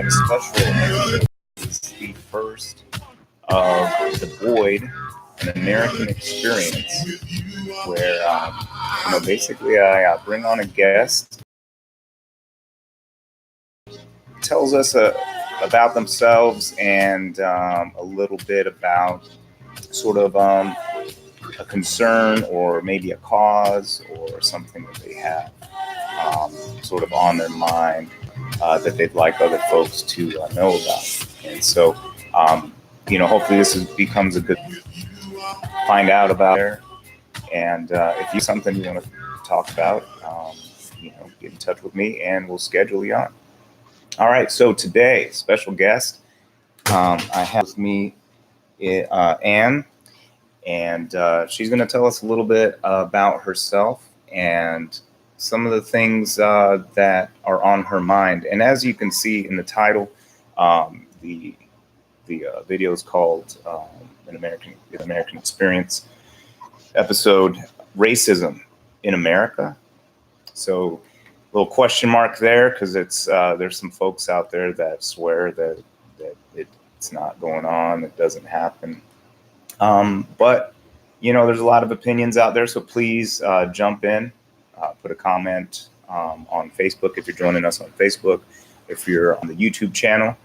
a special episode. This is the first of the Void, an American Experience, where basically I bring on a guest, tells us about themselves and a little bit about sort of a concern or maybe a cause or something that they have sort of on their mind that they'd like other folks to know about. And so, hopefully becomes a good find out about her. And if you have something you want to talk about, get in touch with me and we'll schedule you on. All right. So today, special guest, I have with me Anne, and she's going to tell us a little bit about herself and some of the things that are on her mind. And as you can see in the title, the video is called an American Experience episode, Racism in America. So a little question mark there, because it's there's some folks out there that swear that it's not going on, it doesn't happen. But there's a lot of opinions out there, so please jump in, put a comment on Facebook if you're joining us on Facebook. If you're on the YouTube channel,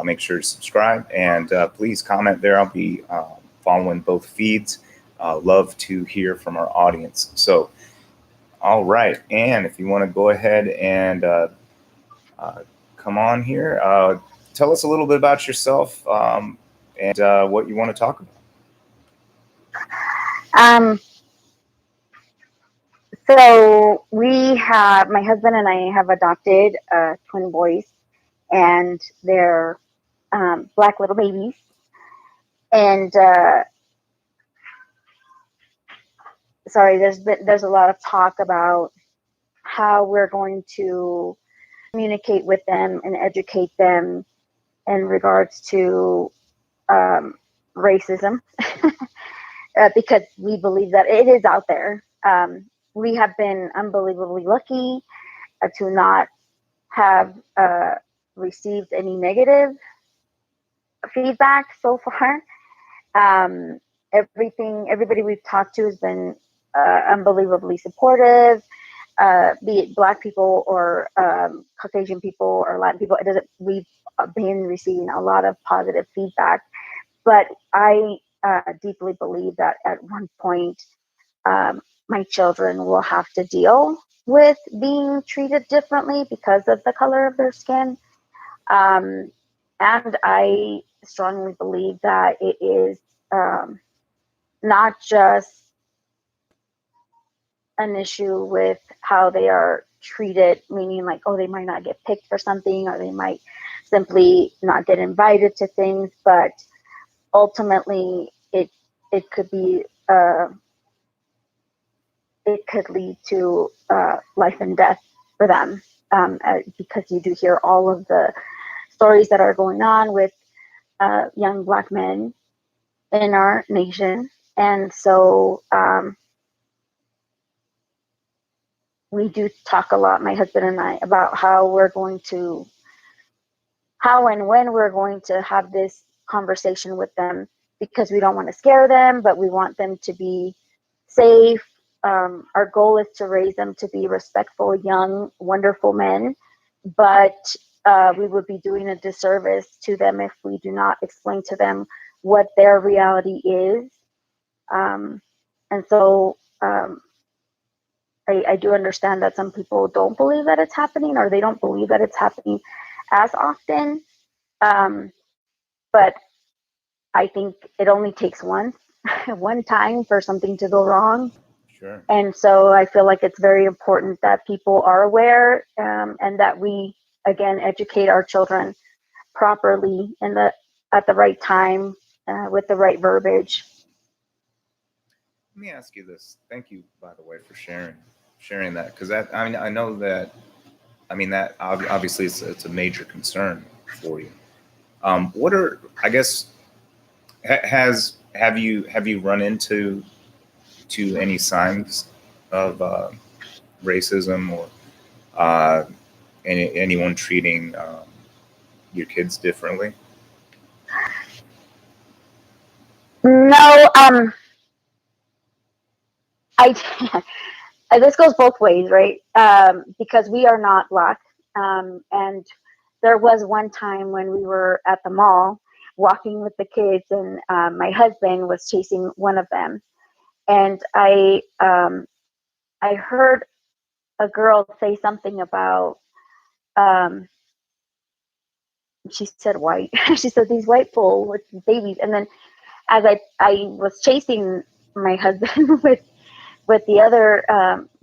make sure to subscribe and please comment there. I'll be following both feeds. Love to hear from our audience. So, all right, Anne, if you want to go ahead and come on here, tell us a little bit about yourself and what you want to talk about. So my husband and I have adopted twin boys, and they're black little babies. And there's a lot of talk about how we're going to communicate with them and educate them in regards to racism, because we believe that it is out there. We have been unbelievably lucky to not have received any negative feedback so far. Everybody we've talked to has been unbelievably supportive, be it Black people or Caucasian people or Latin people. We've been receiving a lot of positive feedback, but I deeply believe that at one point my children will have to deal with being treated differently because of the color of their skin. And I strongly believe that it is not just an issue with how they are treated, meaning like, they might not get picked for something, or they might simply not get invited to things, but ultimately it could be it could lead to life and death for them, because you do hear all of the stories that are going on with young Black men in our nation. And so we do talk a lot, my husband and I, about how and when we're going to have this conversation with them, because we don't want to scare them, but we want them to be safe. Our goal is to raise them to be respectful, young, wonderful men, but we would be doing a disservice to them if we do not explain to them what their reality is. And so I do understand that some people don't believe that it's happening, or they don't believe that it's happening as often. But I think it only takes one time for something to go wrong. Sure. And so I feel like it's very important that people are aware, and that we, again, educate our children properly at the right time, with the right verbiage. Let me ask you this. Thank you, by the way, for sharing that, because I know that that obviously it's a major concern for you. What are, I guess, have you run into any signs of racism or anyone treating your kids differently? No, I this goes both ways, right? Because we are not black, and there was one time when we were at the mall walking with the kids, and my husband was chasing one of them, and I heard a girl say something about um, she said white. She said these white people with babies, and then as I was chasing my husband with the other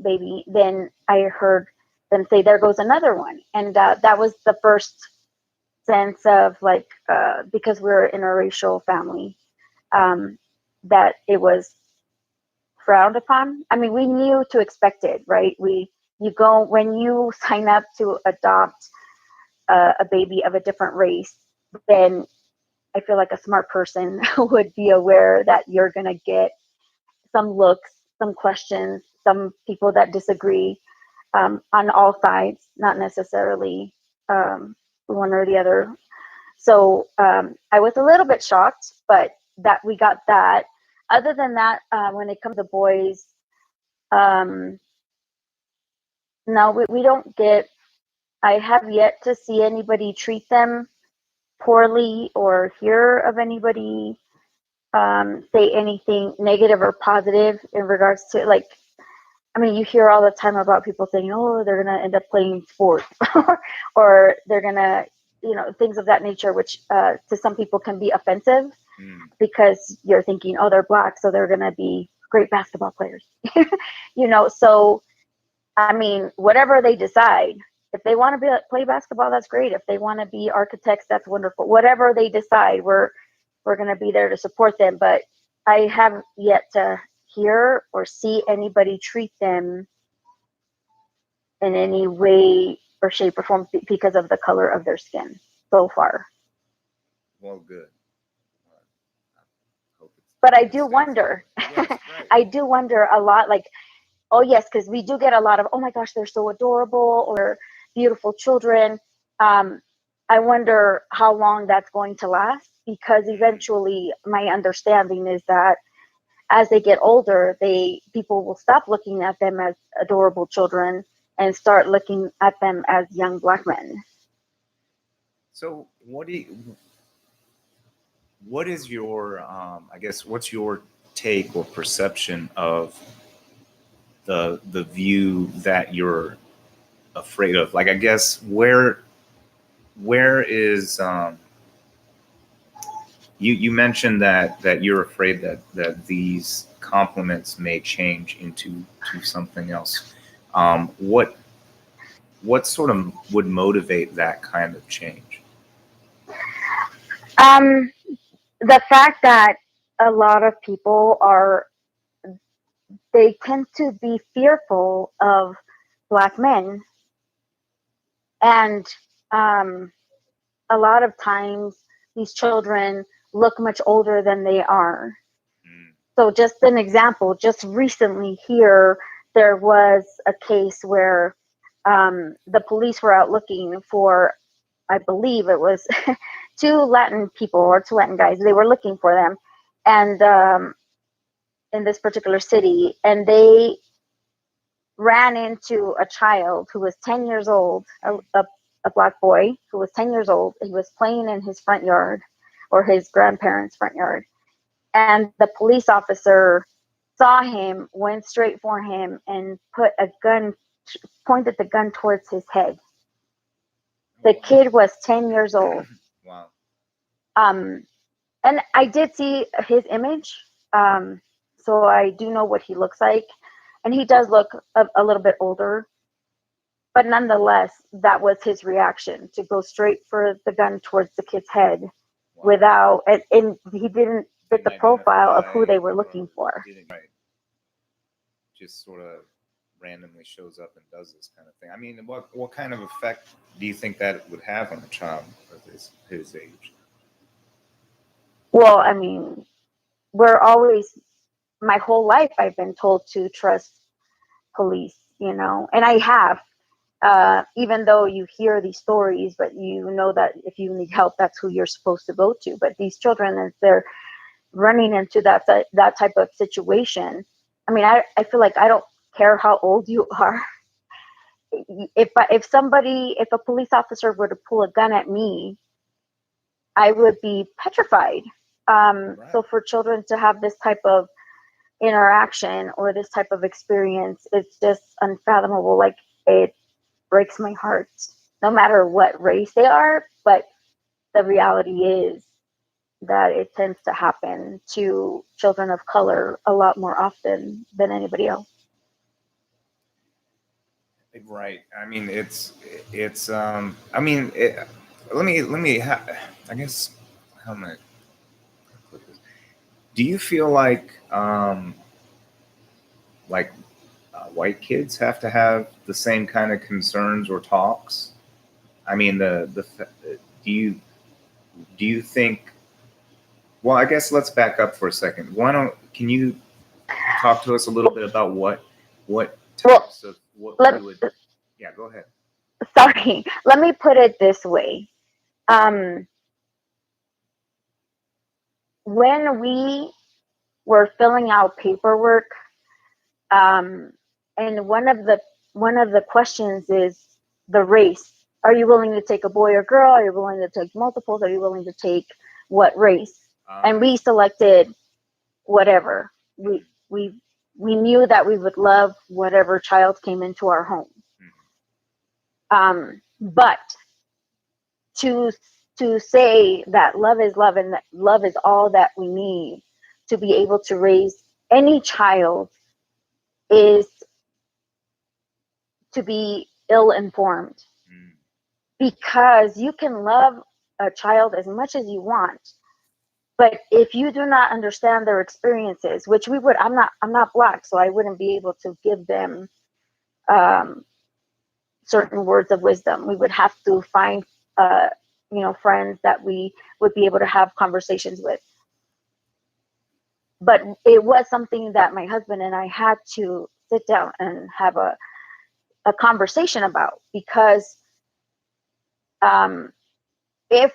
baby, then I heard them say, "There goes another one," and that was the first sense of like because we're in a racial family, um, that it was frowned upon. I mean, we knew to expect it, right? You go when you sign up to adopt a baby of a different race, then I feel like a smart person would be aware that you're going to get some looks, some questions, some people that disagree on all sides, not necessarily one or the other. So I was a little bit shocked, but that we got that. Other than that, when it comes to boys, um, no, we don't get, I have yet to see anybody treat them poorly or hear of anybody say anything negative or positive in regards to like, I mean, you hear all the time about people saying, oh, they're going to end up playing sports or they're going to, things of that nature, which to some people can be offensive because you're thinking, oh, they're black, so they're going to be great basketball players. So, I mean, whatever they decide, if they want to play basketball, that's great. If they want to be architects, that's wonderful. Whatever they decide, we're going to be there to support them. But I have yet to hear or see anybody treat them in any way or shape or form because of the color of their skin so far. Well, good. But I do wonder, yes, right. I do wonder a lot, like, oh yes, because we do get a lot of, oh my gosh, they're so adorable or beautiful children. I wonder how long that's going to last because eventually my understanding is that as they get older, people will stop looking at them as adorable children and start looking at them as young black men. So what is your I guess what's your take or perception of the view that you're afraid of? Like, I guess where is you mentioned that you're afraid that these compliments may change into something else. What sort of would motivate that kind of change? Um, the fact that a lot of people they tend to be fearful of black men, and um, a lot of times these children look much older than they are. So just an example, just recently here, there was a case where the police were out looking for, I believe it was two Latin people or two Latin guys. They were looking for them, and in this particular city, and they ran into a child who was 10 years old, a black boy who was 10 years old. He was playing in his front yard or his grandparents' front yard. And the police officer saw him, went straight for him, and pointed the gun towards his head. The kid was 10 years old. Wow. And I did see his image. So I do know what he looks like. And he does look a little bit older. But nonetheless, that was his reaction, to go straight for the gun towards the kid's head. Wow. Without, and he didn't fit the profile of who they were looking for. Right. Just sort of randomly shows up and does this kind of thing. I mean, what kind of effect do you think that would have on a child of his age? Well, I mean, my whole life I've been told to trust police, and I have. even though you hear these stories, but you know that if you need help, that's who you're supposed to go to. But these children, as they're running into that type of situation, I mean, I feel like I don't care how old you are. If a police officer were to pull a gun at me, I would be petrified. Right. So for children to have this type of interaction or this type of experience, it's just unfathomable. Like, it breaks my heart, no matter what race they are. But the reality is that it tends to happen to children of color a lot more often than anybody else. Right. I mean, it's I mean, I guess how am I put this? Do you feel like white kids have to have the same kind of concerns or talks? I mean, do you think? Well, I guess let's back up for a second. Why don't can you talk to us a little bit about what Well, types of what let you would? Yeah, go ahead. sorry, let me put it this way. Um, when we were filling out paperwork, um, and one of the questions is the race. Are you willing to take a boy or girl? Are you willing to take multiples? Are you willing to take what race? And we selected whatever. We knew that we would love whatever child came into our home. But to say that love is love and that love is all that we need to be able to raise any child is to be ill informed, because you can love a child as much as you want, but if you do not understand their experiences, which we would, I'm not black, so I wouldn't be able to give them um, certain words of wisdom. We would have to find uh, friends that we would be able to have conversations with. But it was something that my husband and I had to sit down and have a conversation about, because um, if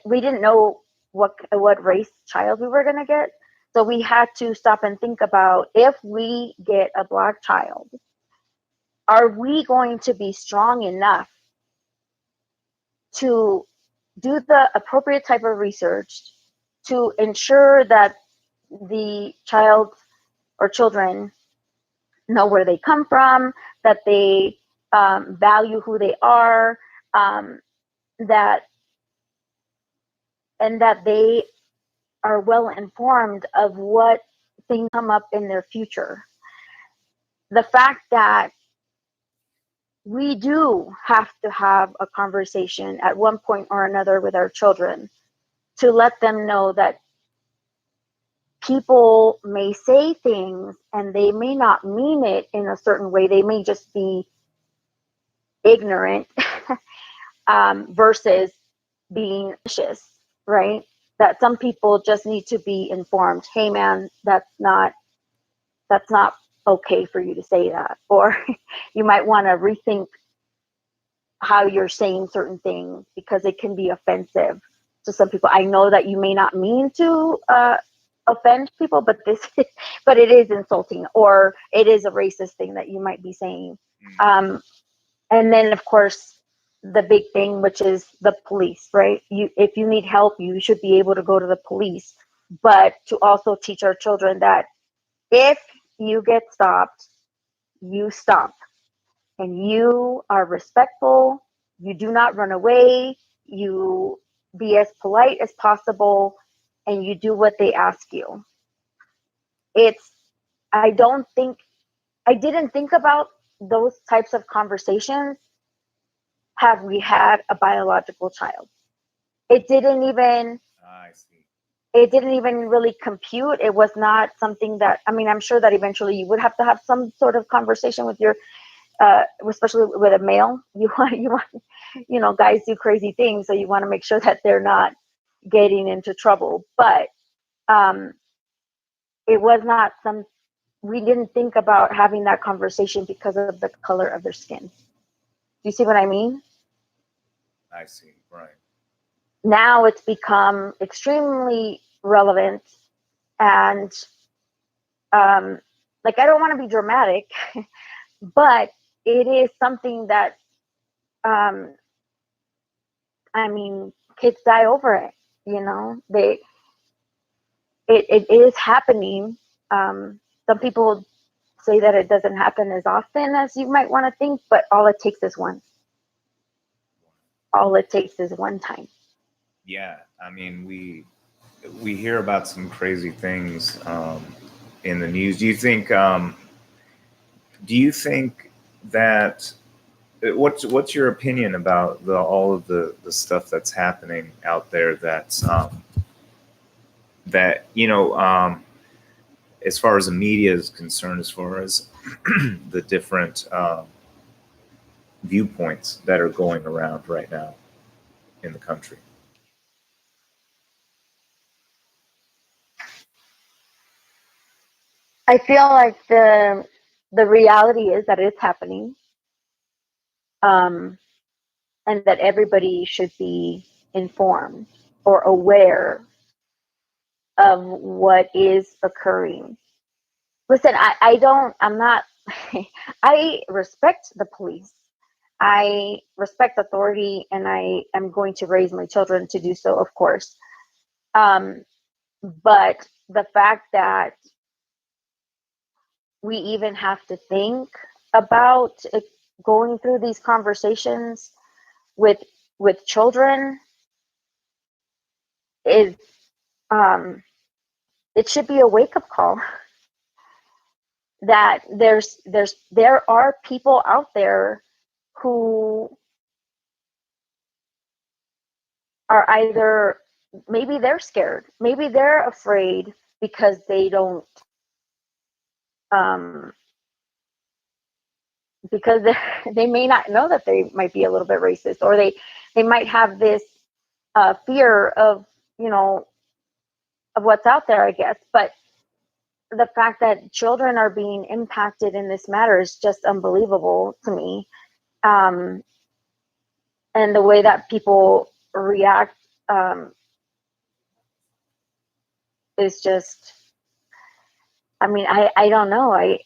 we didn't know what race child we were going to get, so we had to stop and think about, if we get a black child, are we going to be strong enough to do the appropriate type of research to ensure that the child or children know where they come from, that they value who they are, um, that and that they are well informed of what things come up in their future. The fact that we do have to have a conversation at one point or another with our children to let them know that people may say things and they may not mean it in a certain way. They may just be ignorant versus being malicious, right? That some people just need to be informed. Hey, man, that's not okay for you to say that, or you might want to rethink how you're saying certain things, because it can be offensive to some people. I know that you may not mean to offend people, but but it is insulting, or it is a racist thing that you might be saying. Um, and then, of course, the big thing, which is the police, right? If you need help, you should be able to go to the police, but to also teach our children that if you get stopped, you stop, and you are respectful. You do not run away. You be as polite as possible, and you do what they ask you. It's, I don't think, I didn't think about those types of conversations have we had a biological child. It didn't even, I see. it didn't even really compute. It was not something that, I mean, I'm sure that eventually you would have to have some sort of conversation with your especially with a male. You want guys do crazy things, so you want to make sure that they're not getting into trouble. But um it was not we didn't think about having that conversation because of the color of their skin. you see what I mean? I see. Right. Now it's become extremely relevant, and like, I don't want to be dramatic, but it is something that, um, I mean, kids die over it. You know, it is happening. Some people say that it doesn't happen as often as you might want to think, but all it takes is once. All it takes is one time. Yeah. I mean, we hear about some crazy things in the news. Do you think that what's your opinion about all of the stuff that's happening out there that's that as far as the media is concerned, as far as the different viewpoints that are going around right now in the country? I feel like the reality is that it's happening, um, and that everybody should be informed or aware of what is occurring. Listen, I'm not, I respect the police. I respect authority, and I am going to raise my children to do so, of course. Um, but the fact that we even have to think about it, going through these conversations with children, is, um, it should be a wake up call that there are people out there who are either, maybe they're scared, maybe they're afraid because they don't, um, because they may not know that they might be a little bit racist, or they might have this fear of, you know, of what's out there, I guess. But the fact that children are being impacted in this matter is just unbelievable to me. Um, and the way that people react, um, is just, I mean, I don't know. I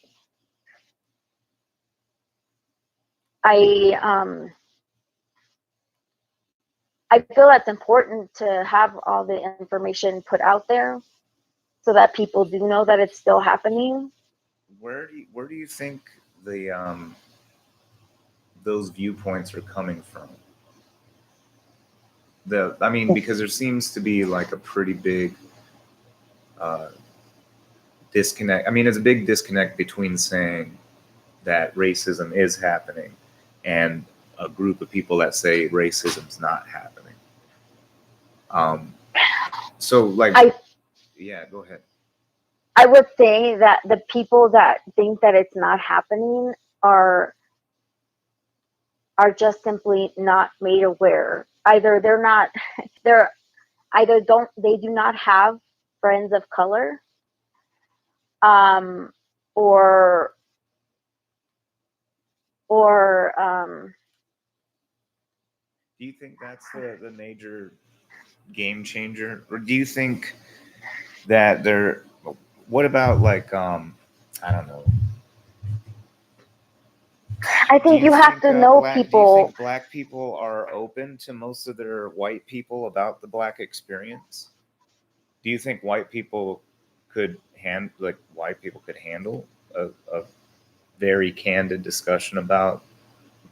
I feel that's important to have all the information put out there so that people do know that it's still happening. Where do you think the those viewpoints are coming from? I mean, because there seems to be like a pretty big uh, disconnect. I mean, it's a big disconnect between saying that racism is happening and a group of people that say racism's not happening. Um, so, like, I yeah, go ahead. I would say that the people that think that it's not happening are just simply not made aware. Either they're not, they're either don't they do not have friends of color, um, or or Do you think that's the major game changer, or do you think that there? What about like I don't know. I Do think you you have think to know black? Do you people. think black people are open to most of their white people about the black experience? Do you think white people could handle a very candid discussion about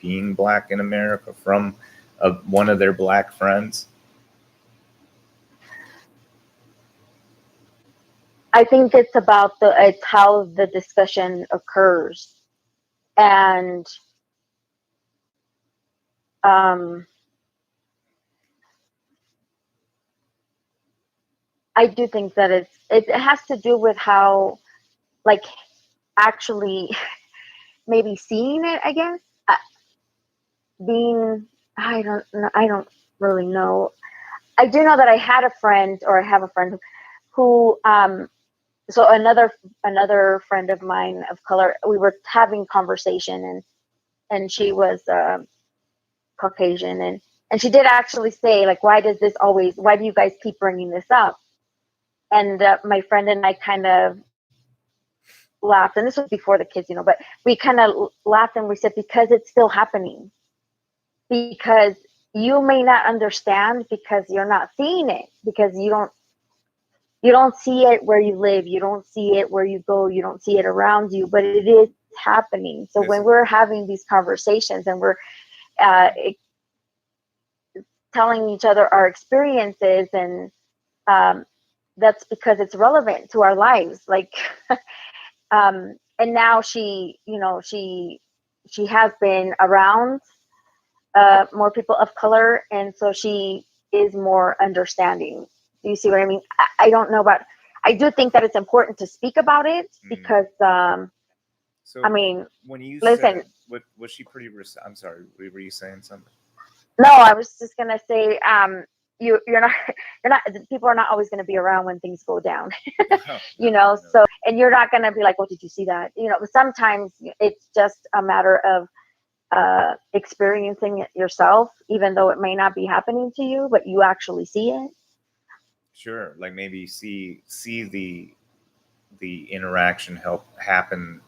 being black in America from one of their black friends? I think it's how the discussion occurs, and um, I do think that it has to do with how, like, actually maybe seeing it, I guess. Being, I don't really know. I do know that I had a friend, or I have a friend who, so another friend of mine of color, we were having conversation, and she was, Caucasian, and she did actually say, like, why do you guys keep bringing this up? And my friend and I kind of laughed, and this was before the kids, but we kind of laughed and we said, because it's still happening, because you may not understand because you're not seeing it, because you don't see it where you live, you don't see it where you go, you don't see it around you, but it is happening. So when we're having these conversations and we're telling each other our experiences, and that's because it's relevant to our lives. Like, and now she has been around more people of color, and so she is more understanding. Do you see what I mean? I don't know, but I do think that it's important to speak about it, because so I mean, when you listen, said, was she pretty I'm sorry, were you saying something? no, I was just gonna say, you're not people are not always gonna be around when things go down. No. So, and you're not gonna be like, well, did you see that? Sometimes it's just a matter of experiencing it yourself, even though it may not be happening to you, but you actually see it. Sure, like maybe see the interaction help happen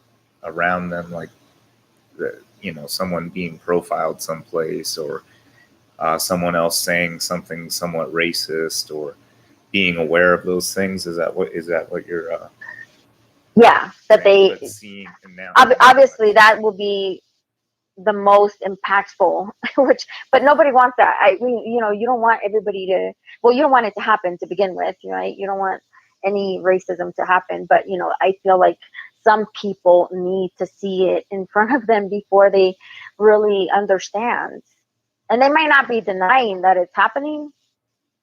around them, like someone being profiled someplace, or someone else saying something somewhat racist, or being aware of those things. Is that what you're Yeah, that saying? they Seeing and now obviously that will be the most impactful, but nobody wants that. You don't want everybody to, well, you don't want it to happen to begin with, right? You don't want any racism to happen, but I feel like some people need to see it in front of them before they really understand. And they might not be denying that it's happening,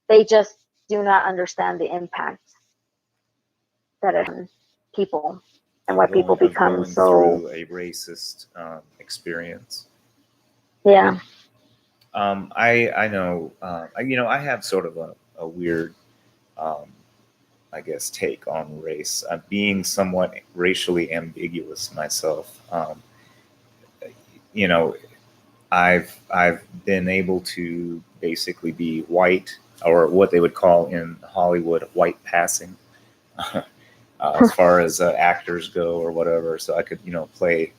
they just do not understand the impact that it on people, and why people become so, through a racist experience. yeah. I know, I have sort of a weird, I guess, take on race. Being somewhat racially ambiguous myself, you know, I've been able to basically be white, or what they would call in Hollywood white passing, as far as actors go or whatever. So I could play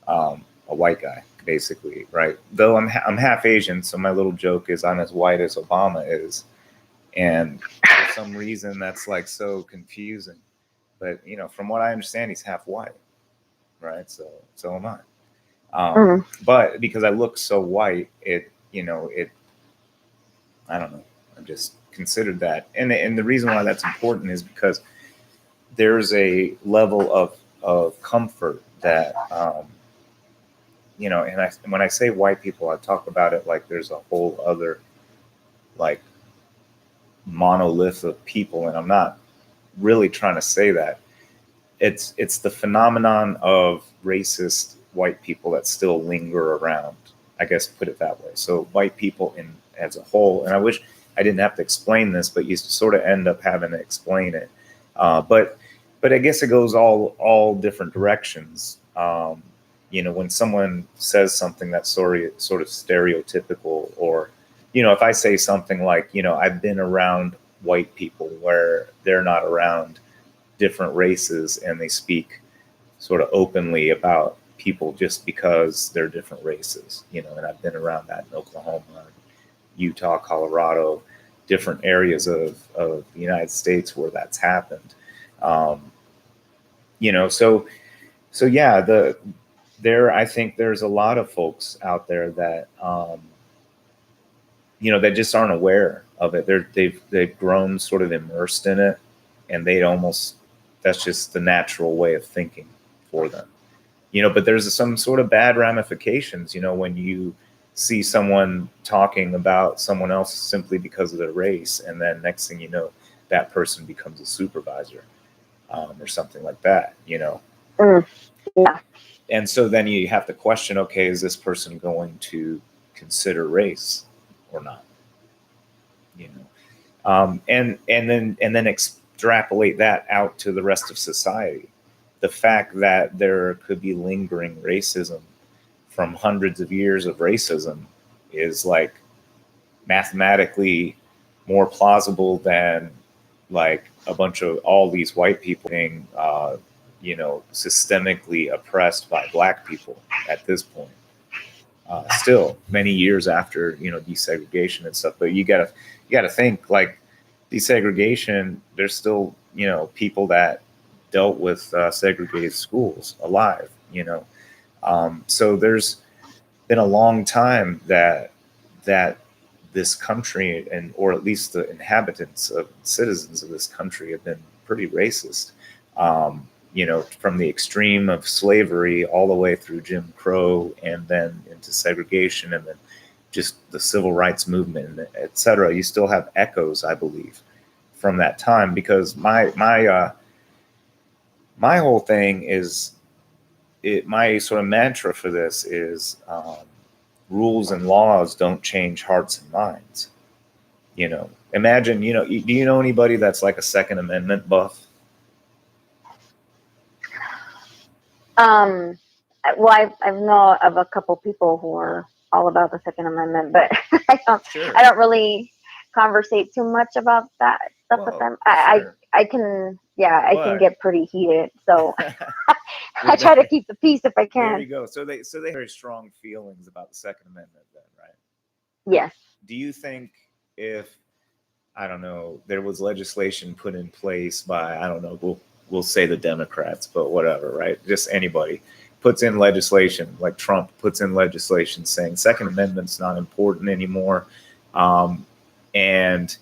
a white guy basically, right? Though I'm half Asian, so my little joke is I'm as white as Obama is, and for some reason that's like so confusing. But from what I understand, he's half white, right? So am I. But because I look so white, it I don't know. I've just considered that, and the reason why that's important is because there's a level of comfort that and when I say white people, I talk about it like there's a whole other like monolith of people, and I'm not really trying to say that. It's the phenomenon of racist white people that still linger around, I guess, put it that way. So white people as a whole, and I wish I didn't have to explain this, but you sort of end up having to explain it. But I guess it goes all different directions. When someone says something that's sort of stereotypical, or if I say something like, I've been around white people where they're not around different races, and they speak sort of openly about people just because they're different races, and I've been around that in Oklahoma, Utah, Colorado, different areas of the United States where that's happened. So yeah, I think there's a lot of folks out there that that just aren't aware of it. They've grown sort of immersed in it, and that's just the natural way of thinking for them. But there's some sort of bad ramifications, when you see someone talking about someone else simply because of their race, and then next thing you know, that person becomes a supervisor, or something like that. Yeah. And so then you have to question, okay, is this person going to consider race or not? And then extrapolate that out to the rest of society. The fact that there could be lingering racism from hundreds of years of racism is like mathematically more plausible than like a bunch of all these white people being, systemically oppressed by black people at this point. Still, many years after desegregation and stuff, but you gotta think like desegregation. There's still people that dealt with segregated schools alive. So there's been a long time that this country or at least the inhabitants of citizens of this country have been pretty racist. From the extreme of slavery all the way through Jim Crow and then into segregation and then just the civil rights movement, et cetera. You still have echoes, I believe, from that time, because my whole thing is my sort of mantra for this is rules and laws don't change hearts and minds. Imagine, do you know anybody that's like a Second Amendment buff? Well, I know of a couple people who are all about the Second Amendment, but Sure. I don't really conversate too much about that stuff with them. Sure. I can can get pretty heated, so I try There to keep the peace if I you can. go. So they have very strong feelings about the Second Amendment then, right? Yes. Do you think if, I don't know, there was legislation put in place by, I don't know, we'll say the Democrats, but whatever, right? Just anybody puts in legislation, like Trump puts in legislation saying Second Amendment's not important anymore, and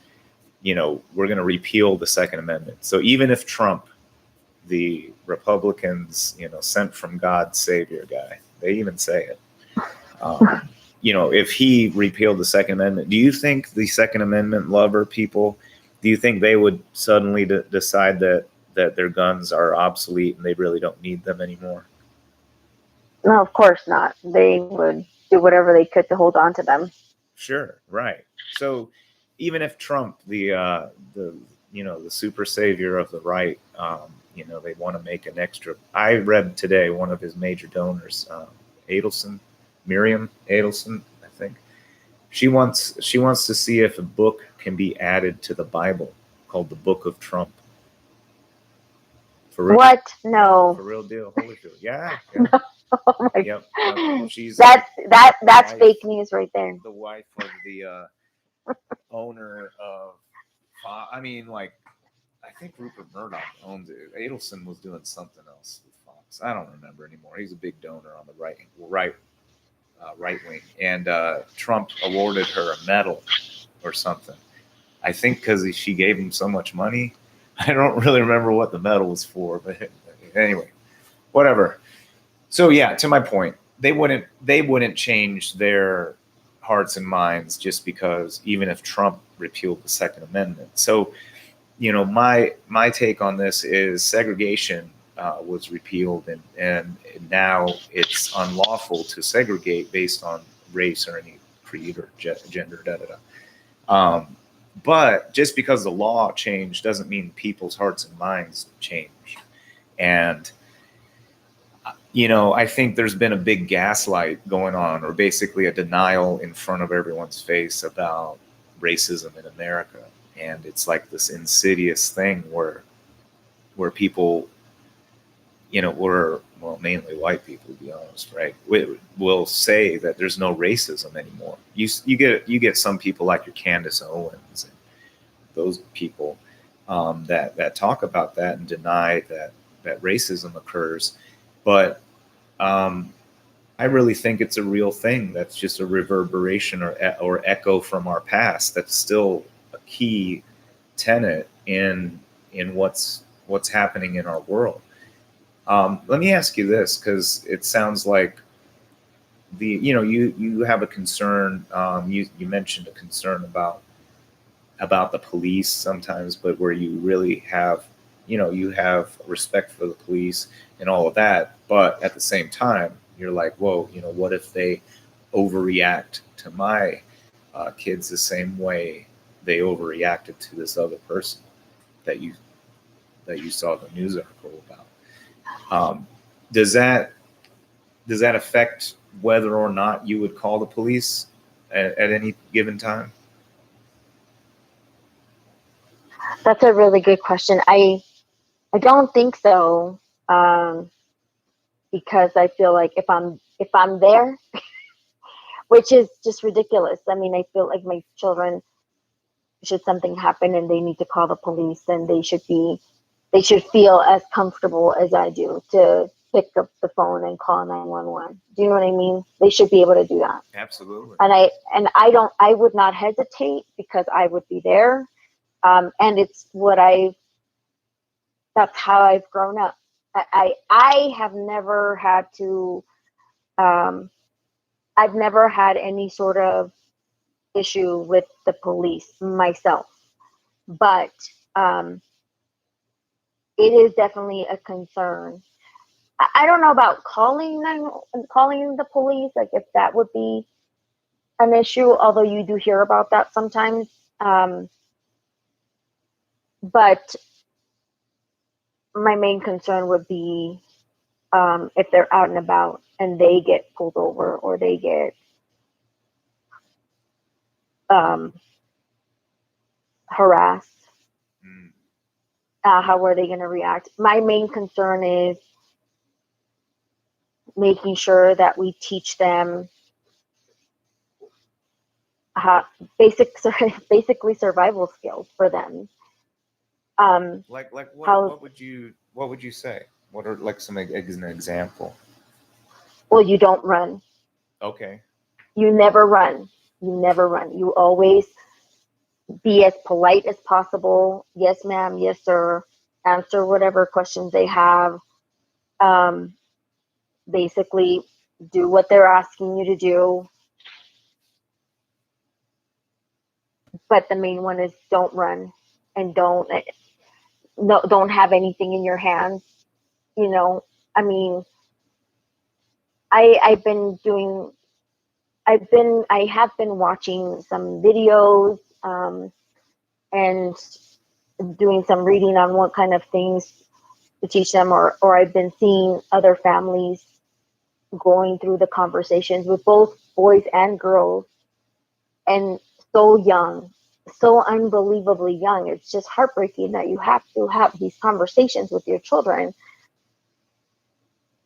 we're going to repeal the Second Amendment. So even if Trump, the Republicans, sent from God savior guy, they even say it. If he repealed the Second Amendment, do you think the Second Amendment lover people, do you think they would suddenly decide that their guns are obsolete and they really don't need them anymore? No, of course not. They would do whatever they could to hold on to them. Sure, right. So even if Trump, the super savior of the right, they want to make an extra. I read today one of his major donors, Miriam Adelson, I think. She wants to see if a book can be added to the Bible called the Book of Trump. For real? What? No. For real deal, Holyfield. Yeah. Oh my Yep. She's that's fake news right there. the wife of the owner of. I think Rupert Murdoch owns it. Adelson was doing something else with Fox. I don't remember anymore. He's a big donor on the right wing, and Trump awarded her a medal or something. I think because she gave him so much money. I don't really remember what the medal was for, but anyway, whatever. So yeah, to my point, they wouldn't change their hearts and minds just because, even if Trump repealed the Second Amendment. So, my take on this is segregation was repealed, and now it's unlawful to segregate based on race or any creed or gender. But just because the law changed doesn't mean people's hearts and minds change. And I think there's been a big gaslight going on, or basically a denial in front of everyone's face about racism in America. And it's like this insidious thing where people, mainly white people, to be honest, right, will say that there's no racism anymore. You get some people like your Candace Owens and those people that talk about that and deny that racism occurs. But I really think it's a real thing. That's just a reverberation or echo from our past. That's still a key tenet in what's happening in our world. Let me ask you this, because it sounds like you have a concern. You mentioned a concern about the police sometimes, but where you really have you have respect for the police and all of that, but at the same time you're like, whoa, what if they overreact to my kids the same way they overreacted to this other person that you saw the news article about? Does that affect whether or not you would call the police at any given time? That's a really good question. I don't think so, because I feel like if I'm there, which is just ridiculous. I mean, I feel like my children, should something happen and they need to call the police, then they should feel as comfortable as I do to pick up the phone and call 911. Do you know what I mean? They should be able to do that. Absolutely. I would not hesitate because I would be there. And it's that's how I've grown up. I have never had to, um, I've never had any sort of issue with the police myself, but um, it is definitely a concern. I don't know about calling the police, like if that would be an issue, although you do hear about that sometimes. But my main concern would be, if they're out and about and they get pulled over or they get um, harassed. Mm. How are they going to react? My main concern is making sure that we teach them how basically survival skills for them. Like How what would you say? What are like some an example? well, you don't run. Okay. You never run. You never run. You always be as polite as possible. Yes, ma'am. Yes, sir. Answer whatever questions they have. Um, Basically, do what they're asking you to do. But the main one is don't run and don't have anything in your hands. You know, I mean, I've been doing I have been watching some videos, and doing some reading on what kind of things to teach them, or I've been seeing other families going through the conversations with both boys and girls, and so young, so unbelievably young. It's just heartbreaking that you have to have these conversations with your children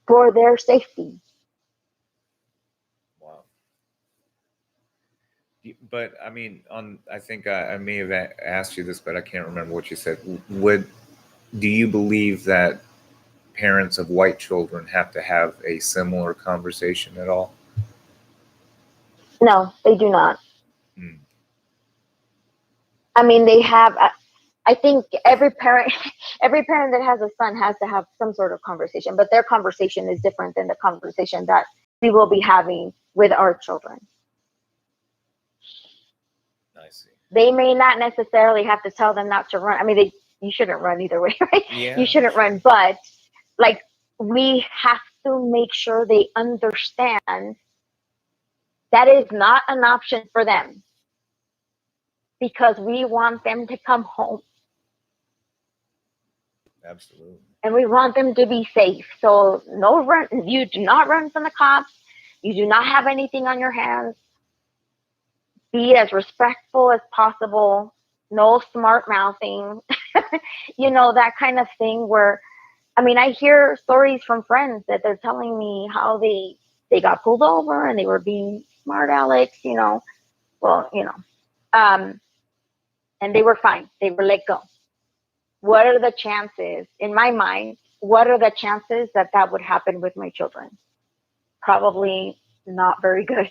for their safety. Wow. But I mean, I think I may have asked you this, but I can't remember what you said. Would do you believe that parents of white children have to have a similar conversation at all? No, they do not. Hmm. I mean, they have. I think every parent, every parent that has a son has to have some sort of conversation, but their conversation is different than the conversation that we will be having with our children. I see. They may not necessarily have to tell them not to run. I mean, you shouldn't run either way, right? Yeah. You shouldn't run, but like we have to make sure they understand that is not an option for them because we want them to come home Absolutely. and we want them to be safe. So no run. You do not run from the cops. You do not have anything on your hands. Be as respectful as possible. No smart mouthing. That kind of thing where, I mean, I hear stories from friends that they're telling me how they got pulled over and they were being smart Alex. Well, um, and they were fine. They were let go. What are the chances, in my mind, what are the chances that that would happen with my children? Probably not very good.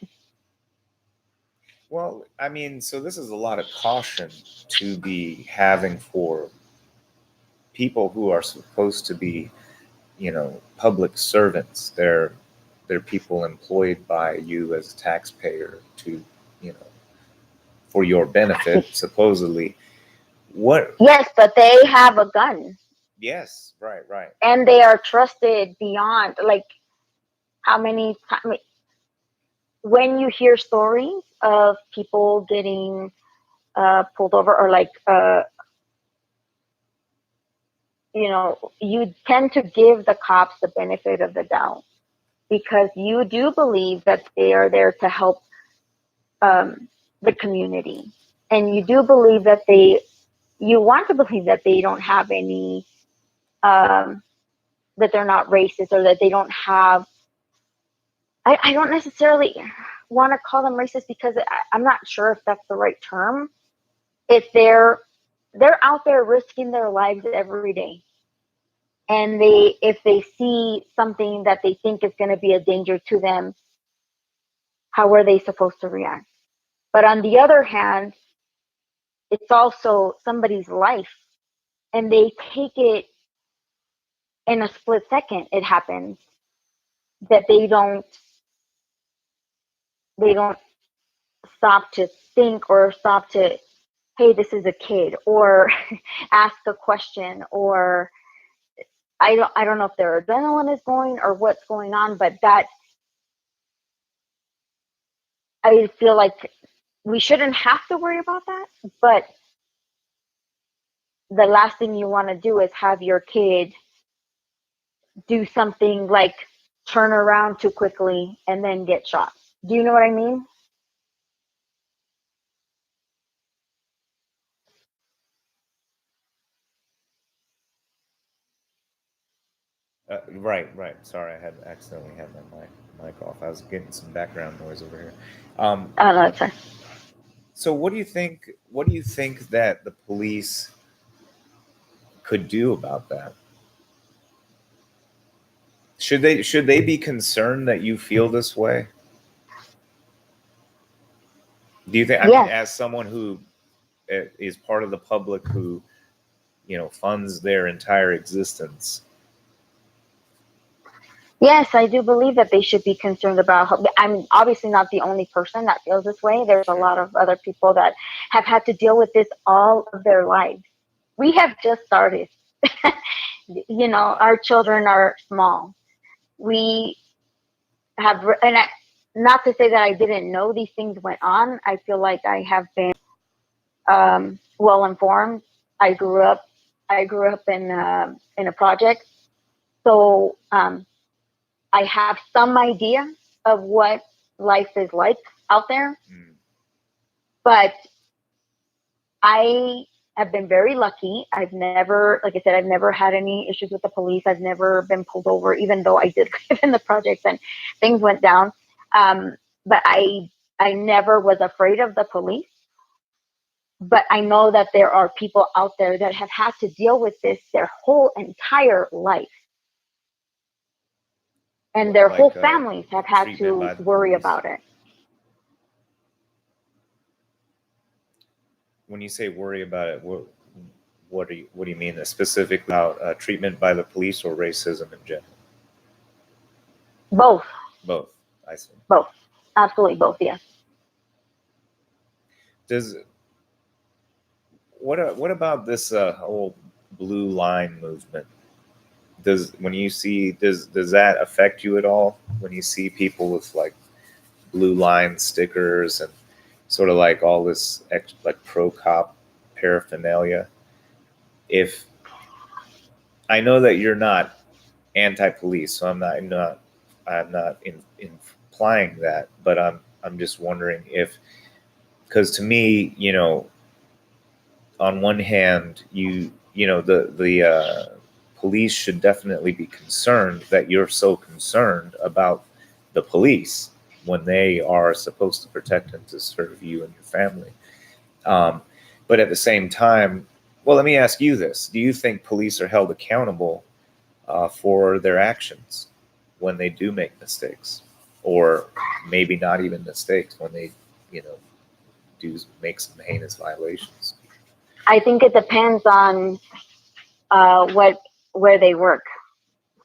Well, I mean, so this is a lot of caution to be having for people who are supposed to be, public servants. They're people employed by you as a taxpayer to, you know, for your benefit, supposedly. What? Yes, but they have a gun Yes, right, right. and they are trusted beyond, like, how many times when you hear stories of people getting pulled over, or like, you tend to give the cops the benefit of the doubt because you do believe that they are there to help the community, and you do believe that you want to believe that they don't have any, that they're not racist, or that they don't have. I don't necessarily want to call them racist, because I'm not sure if that's the right term. If they're out there risking their lives every day, and if they see something that they think is going to be a danger to them, how are they supposed to react? But on the other hand, it's also somebody's life, and they take it in a split second. It happens that they don't stop to think, or stop to, hey, this is a kid, or ask a question, or I don't know if their adrenaline is going or what's going on, but that, I feel like we shouldn't have to worry about that. But the last thing you want to do is have your kid do something like turn around too quickly and then get shot. Do you know what I mean? Right, right. Sorry, I had accidentally had my mic off. I was getting some background noise over here. I don't know. It's fine. So, what do you think? What do you think that the police could do about that? Should they be concerned that you feel this way? Do you think? I mean, Yes. as someone who is part of the public, who funds their entire existence. Yes, I do believe that they should be concerned about. I'm obviously not the only person that feels this way. There's a lot of other people that have had to deal with this all of their lives. We have just started. Our children are small. We have, not to say that I didn't know these things went on. I feel like I have been well informed. I grew up. I grew up in a project, so I have some idea of what life is like out there. Mm. But I have been very lucky. I've never, like I said, I've never had any issues with the police. I've never been pulled over, even though I did live in the projects and things went down. But I never was afraid of the police. But I know that there are people out there that have had to deal with this their whole entire life. And their whole families have had to worry about it. When you say worry about it, what do you mean specifically about treatment by the police or racism in general? Both. Both. I see. Both. Absolutely both. Yes. What about this whole blue line movement? Does that affect you at all when you see people with like blue line stickers and sort of like all this like pro cop paraphernalia? If I know that you're not anti-police, so I'm not implying that, but I'm just wondering if, because to me, on one hand, the police should definitely be concerned that you're so concerned about the police when they are supposed to protect and to serve you and your family. But at the same time, well, let me ask you this: do you think police are held accountable for their actions when they do make mistakes, or maybe not even mistakes, when they, do make some heinous violations? I think it depends on where they work.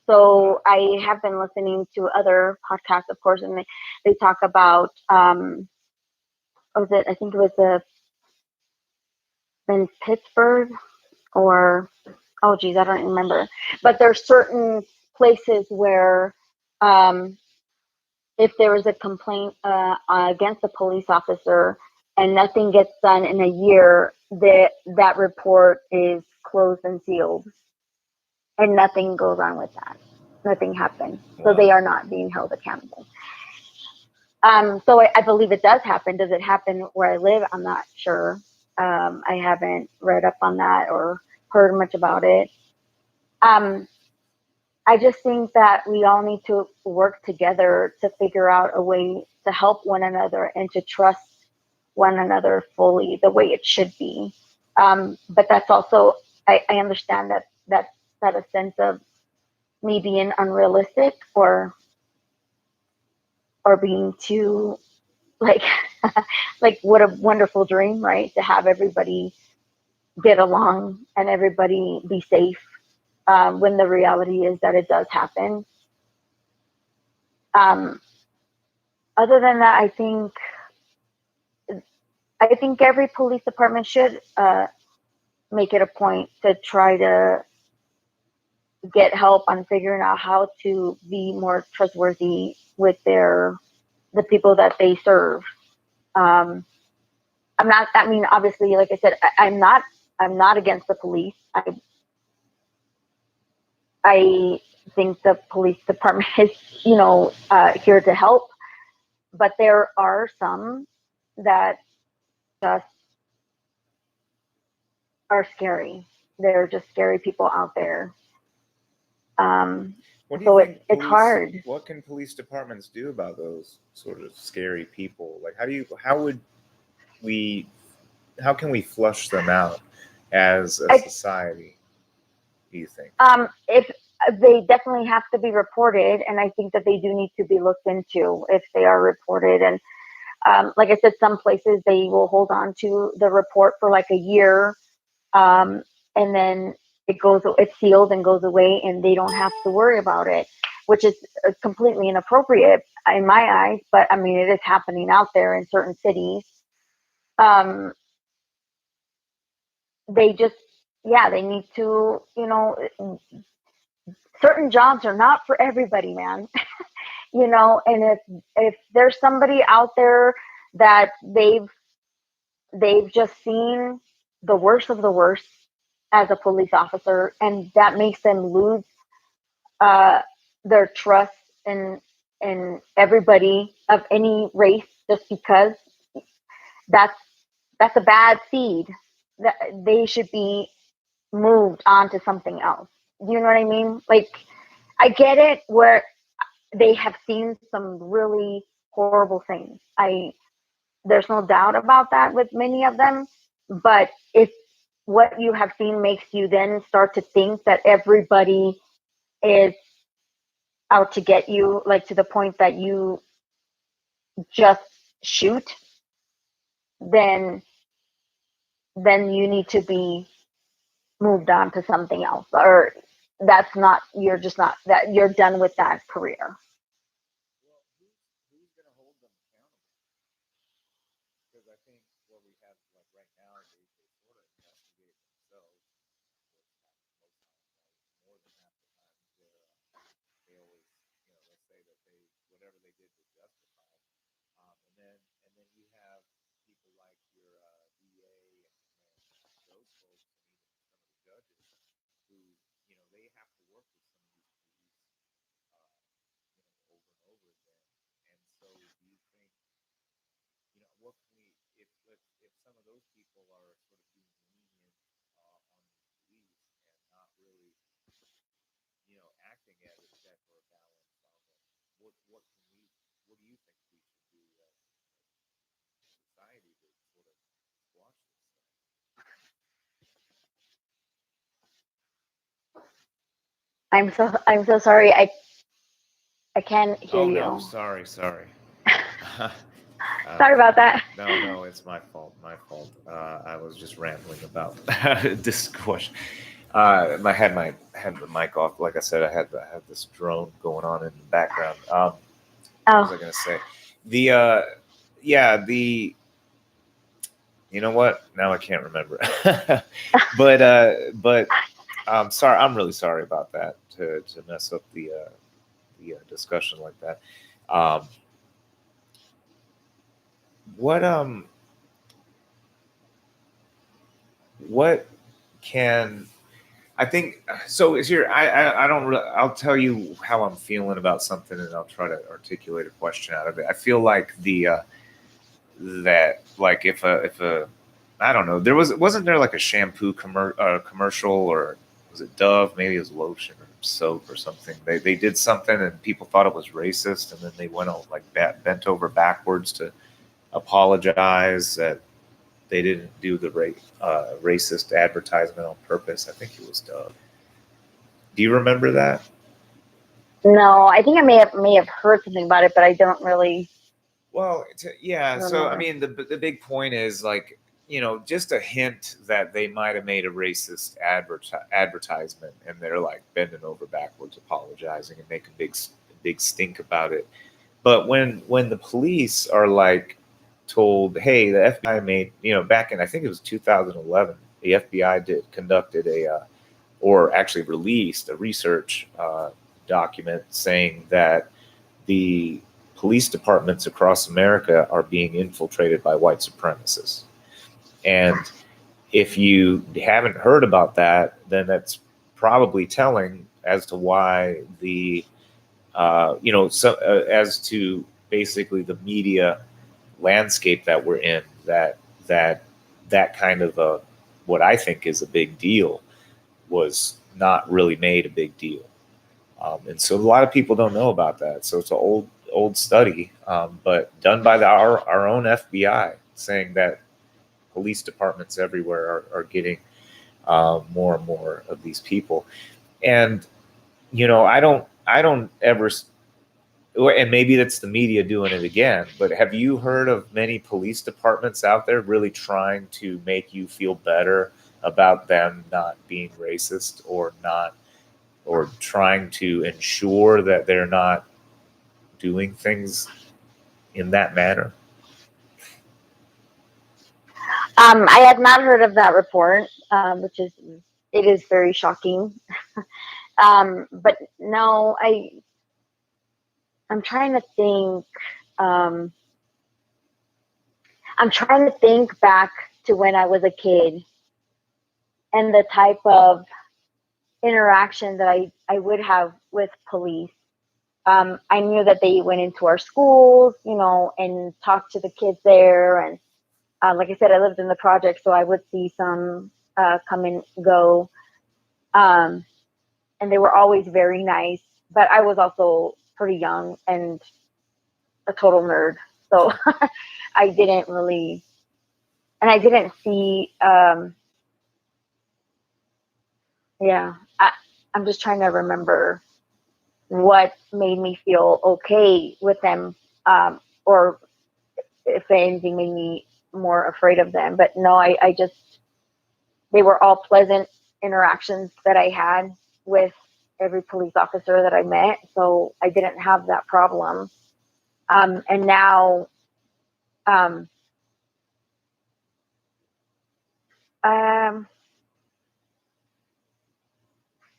So I have been listening to other podcasts, of course, and they talk about what was it? I think it was in Pittsburgh, or oh geez, I don't remember. But there's certain places where if there is a complaint against a police officer and nothing gets done in a year, that report is closed and sealed, and nothing goes on with that. Nothing happens. Wow. So they are not being held accountable. So I believe it does happen. Does it happen where I live? I'm not sure. I haven't read up on that or heard much about it. Um, I just think that we all need to work together to figure out a way to help one another and to trust one another fully the way it should be. But that's also, I understand that that a sense of me being unrealistic or being too like like what a wonderful dream, right? To have everybody get along and everybody be safe, when the reality is that it does happen. Um, Other than that, I think every police department should make it a point to try to get help on figuring out how to be more trustworthy with the people that they serve. Um, I'm not. I mean, obviously, like I said, I'm not. I'm not against the police. I think the police department is, here to help, but there are some that just are scary. They're just scary people out there. Um, What do you so think it's hard. what can police departments do about those sort of scary people? Like, we, how can we flush them out as a society, do you think? If they definitely have to be reported, and I think that they do need to be looked into if they are reported. And like I said, some places they will hold on to the report for like a year, and then it's sealed and goes away, and they don't have to worry about it, which is completely inappropriate in my eyes. But I mean, it is happening out there in certain cities. Um, they just, yeah, they need to, certain jobs are not for everybody, man. And if there's somebody out there that they've just seen the worst of the worst as a police officer, and that makes them lose uh, their trust in everybody of any race, just because that's that's a bad seed, that they should be moved on to something else. You know what I mean? Like, I get it where they have seen some really horrible things. There's no doubt about that with many of them. But if what you have seen makes you then start to think that everybody is out to get you, like to the point that you just shoot, then you need to be moved on to something else, or that's not, you're just not, that you're done with that career. Well, who's going to hold them accountable? Because I think what we have, like right now, they sort of investigate themselves. Most times, like more than half the time, they always, they say that whatever they did was justified. And then you have people like your DA and those folks, and even some of the judges who, they have to work with some of these police, over and over again. And so, do you think, what can we, if some of those people are sort of being lenient on the police and not really, acting as a check or a balance on them, what can we, what do you think we should do as society to sort of squash this thing? I'm so sorry. I can't hear Oh no, you. sorry. Sorry about that. No, it's my fault. My fault. I was just rambling about this question. Had the mic off. Like I said, I had this drone going on in the background. What was I Oh, gonna say? The yeah, the you know what? Now I can't remember. But I'm sorry. I'm really sorry about that to mess up the discussion like that. Um, what what can I think so. Is here? I don't. I'll tell you how I'm feeling about something, and I'll try to articulate a question out of it. I feel like that like if a I don't know. Wasn't there like a shampoo commercial, or was it Dove? Maybe it was lotion or soap or something. They did something and people thought it was racist, and then they went on like bent over backwards to apologize that they didn't do the racist advertisement on purpose. I think it was Dove. Do you remember that? No, I think I may have heard something about it, but I don't really Well, yeah. So I remember. mean, the big point is like, just a hint that they might have made a racist advertisement, and they're like bending over backwards, apologizing, and making big stink about it. But when the police are like told, hey, the FBI made, back in, I think it was 2011, the FBI conducted or actually released a research document saying that the police departments across America are being infiltrated by white supremacists. And if you haven't heard about that, then that's probably telling as to why as to basically the media landscape that we're in, that kind of what I think is a big deal was not really made a big deal. And so a lot of people don't know about that. So it's an old study, but done by our own FBI, saying that police departments everywhere are getting more and more of these people. And I don't ever, and maybe that's the media doing it again, but have you heard of many police departments out there really trying to make you feel better about them not being racist, or trying to ensure that they're not doing things in that manner? I had not heard of that report, which is very shocking. But no, I'm trying to think. Um, I'm trying to think back to when I was a kid and the type of interaction that I would have with police. I knew that they went into our schools, and talked to the kids there. And like I said, I lived in the project, so I would see some come and go. Um, and they were always very nice. But I was also pretty young and a total nerd, so I didn't really, and I didn't see. Yeah, I'm just trying to remember what made me feel okay with them, or if anything made me more afraid of them. But no, I just, they were all pleasant interactions that I had with every police officer that I met, so I didn't have that problem. And now, um, um,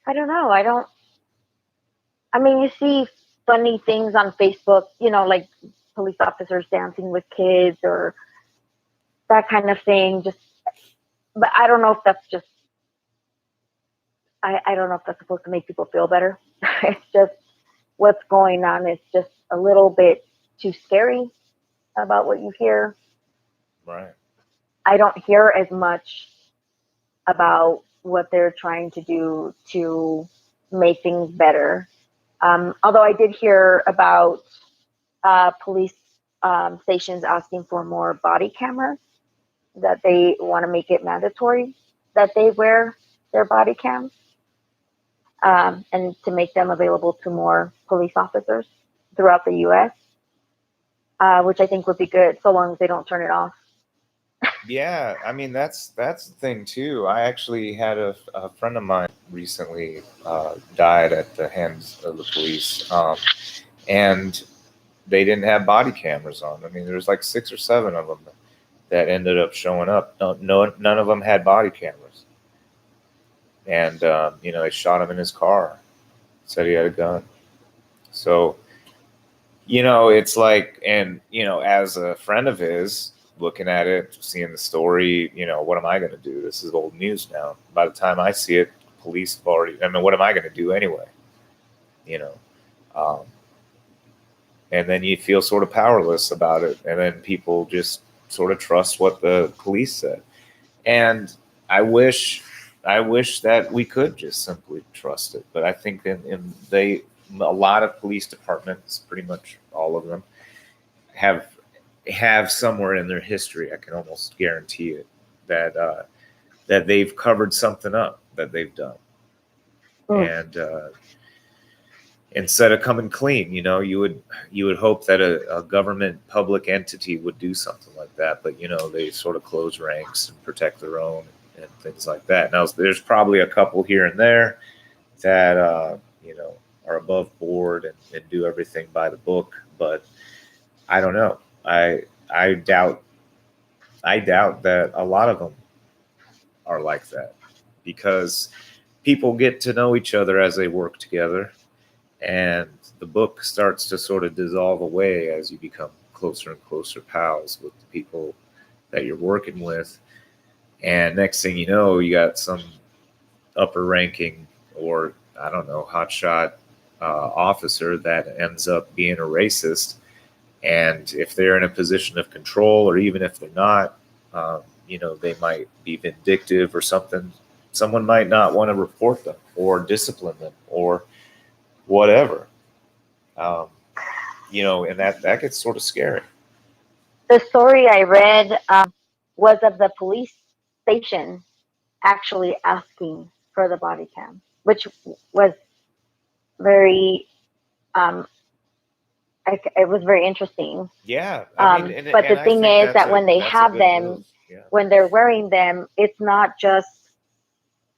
I don't know. I mean, you see funny things on Facebook, like police officers dancing with kids or that kind of thing. But I don't know if that's just, I don't know if that's supposed to make people feel better. It's just what's going on is just a little bit too scary about what you hear. Right. I don't hear as much about what they're trying to do to make things better. Although I did hear about police stations asking for more body cameras, that they want to make it mandatory that they wear their body cams, and to make them available to more police officers throughout the U.S., which I think would be good, so long as they don't turn it off. Yeah, I mean that's the thing too. I actually had a friend of mine recently died at the hands of the police, and they didn't have body cameras on. I mean, there was like 6 or 7 of them that ended up showing up. No, none of them had body cameras, and they shot him in his car. Said he had a gun. So it's like, and as a friend of his, looking at it, seeing the story, what am I going to do? This is old news now. By the time I see it, police have already. I mean, what am I going to do anyway? You know, and then you feel sort of powerless about it, and then people just sort of trust what the police said. And I wish that we could just simply trust it, but I think a lot of police departments, pretty much all of them, have somewhere in their history, I can almost guarantee it, that that they've covered something up that they've done. And instead of coming clean, you would hope that a government public entity would do something like that, but they sort of close ranks and protect their own and things like that. Now there's probably a couple here and there that are above board and do everything by the book, but I don't know. I doubt that a lot of them are like that, because people get to know each other as they work together, and the book starts to sort of dissolve away as you become closer and closer pals with the people that you're working with. And next thing you know, you got some upper ranking, or I don't know, hotshot officer that ends up being a racist. And if they're in a position of control, or even if they're not, they might be vindictive or something. Someone might not want to report them or discipline them or whatever. And that gets sort of scary. The story I read was of the police station actually asking for the body cam, which was very, it was very interesting. Yeah. But the thing is that when they have them, when they're wearing them, it's not just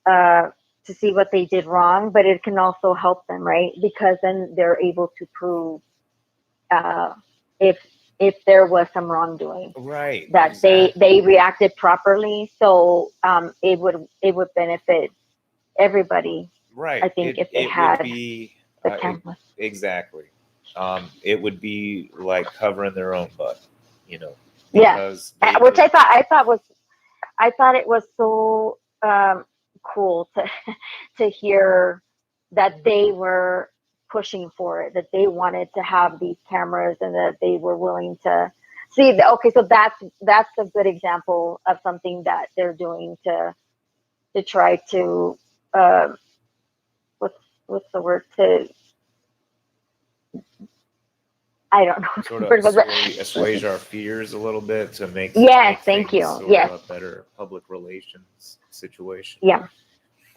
to see what they did wrong, but it can also help them, right? Because then they're able to prove if there was some wrongdoing, right? That exactly. they reacted properly, so it would benefit everybody, right? I think if they had the cameras. Exactly. It would be like covering their own butt, Yeah, which I thought it was so cool to hear that they were pushing for it, that they wanted to have these cameras, and that they were willing to see. Okay, so that's a good example of something that they're doing to try to what's the word, to I don't know. Sort of assuage our fears a little bit, to make thank you. Sort yes, of a better public relations situation. Yeah,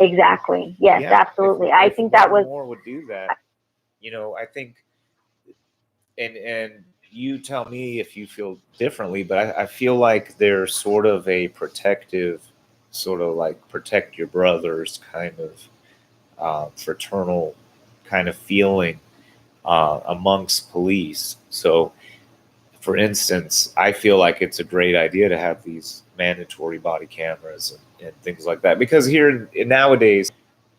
exactly. Yes, absolutely. I think that was more would do that. I think, and you tell me if you feel differently, but I feel like there's sort of a protective, sort of like protect your brothers kind of fraternal kind of feeling amongst police. So, for instance, I feel like it's a great idea to have these mandatory body cameras and things like that, because here nowadays,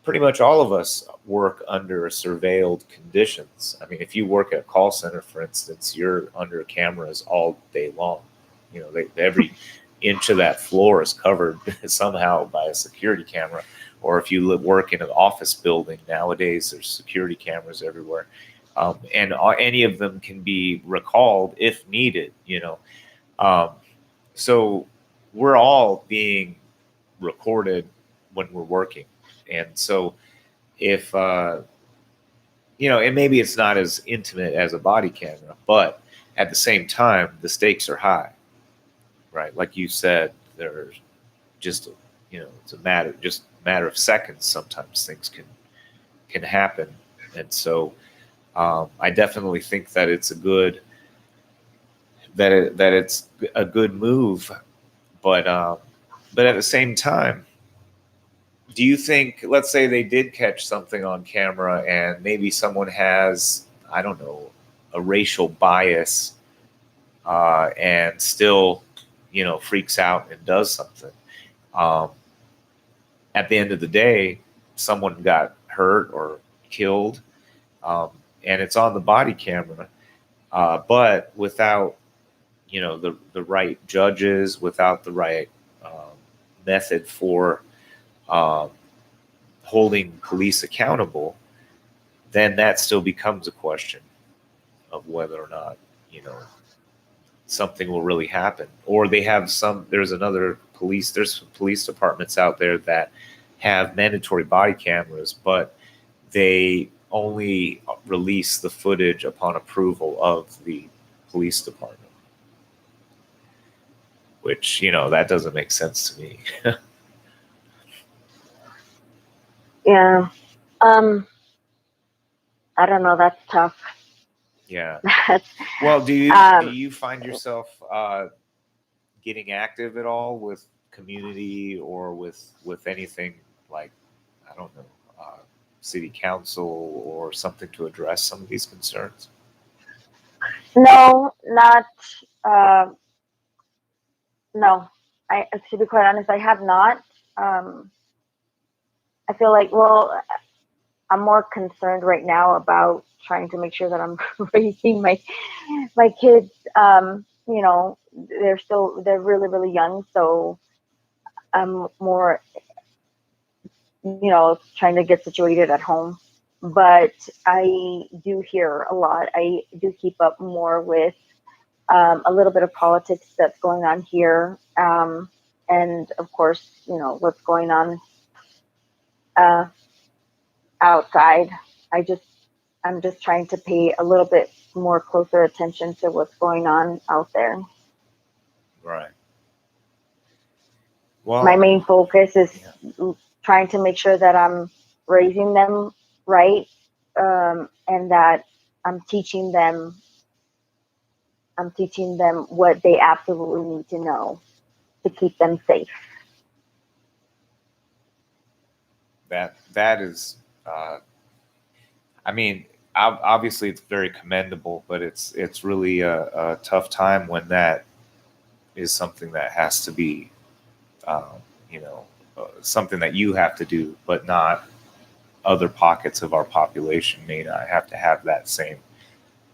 pretty much all of us work under surveilled conditions. I mean, if you work at a call center, for instance, you're under cameras all day long. Every inch of that floor is covered somehow by a security camera. Or if you work in an office building, nowadays there's security cameras everywhere. And any of them can be recalled if needed, so we're all being recorded when we're working. And so if, and maybe it's not as intimate as a body camera, but at the same time, the stakes are high, right? Like you said, there's just, it's a matter of seconds. Sometimes things can happen. And so I definitely think that it's a good move, but at the same time, do you think, let's say they did catch something on camera and maybe someone has, I don't know, a racial bias and still, freaks out and does something. At the end of the day, someone got hurt or killed, and it's on the body camera, but without, the right judges, without the right method for holding police accountable, then that still becomes a question of whether or not, you know, something will really happen. Or they have there's some police departments out there that have mandatory body cameras, but they only release the footage upon approval of the police department. Which, you know, that doesn't make sense to me. Yeah. I don't know. That's tough. Yeah. That's, Well, do Um, you find yourself getting active at all with community or with anything like, I don't know, city council or something to address some of these concerns? no, not, uh, no. To be quite honest, I have not. Um, I feel like, well, I'm more concerned right now about trying to make sure that I'm raising my kids. You know, they're really really young, so I'm more, you know, trying to get situated at home. But I do hear a lot. I do keep up more with a little bit of politics that's going on here, and of course, you know what's going on uh, outside. I just I'm just trying to pay a little bit more closer attention to what's going on out there. Right. My Well, main focus is yeah. trying to make sure that I'm raising them right, and that I'm teaching them what they absolutely need to know to keep them safe. That is, I mean, obviously it's very commendable, but it's really a tough time when that is something that has to be, you know, something that you have to do, but not other pockets of our population may not have to have that same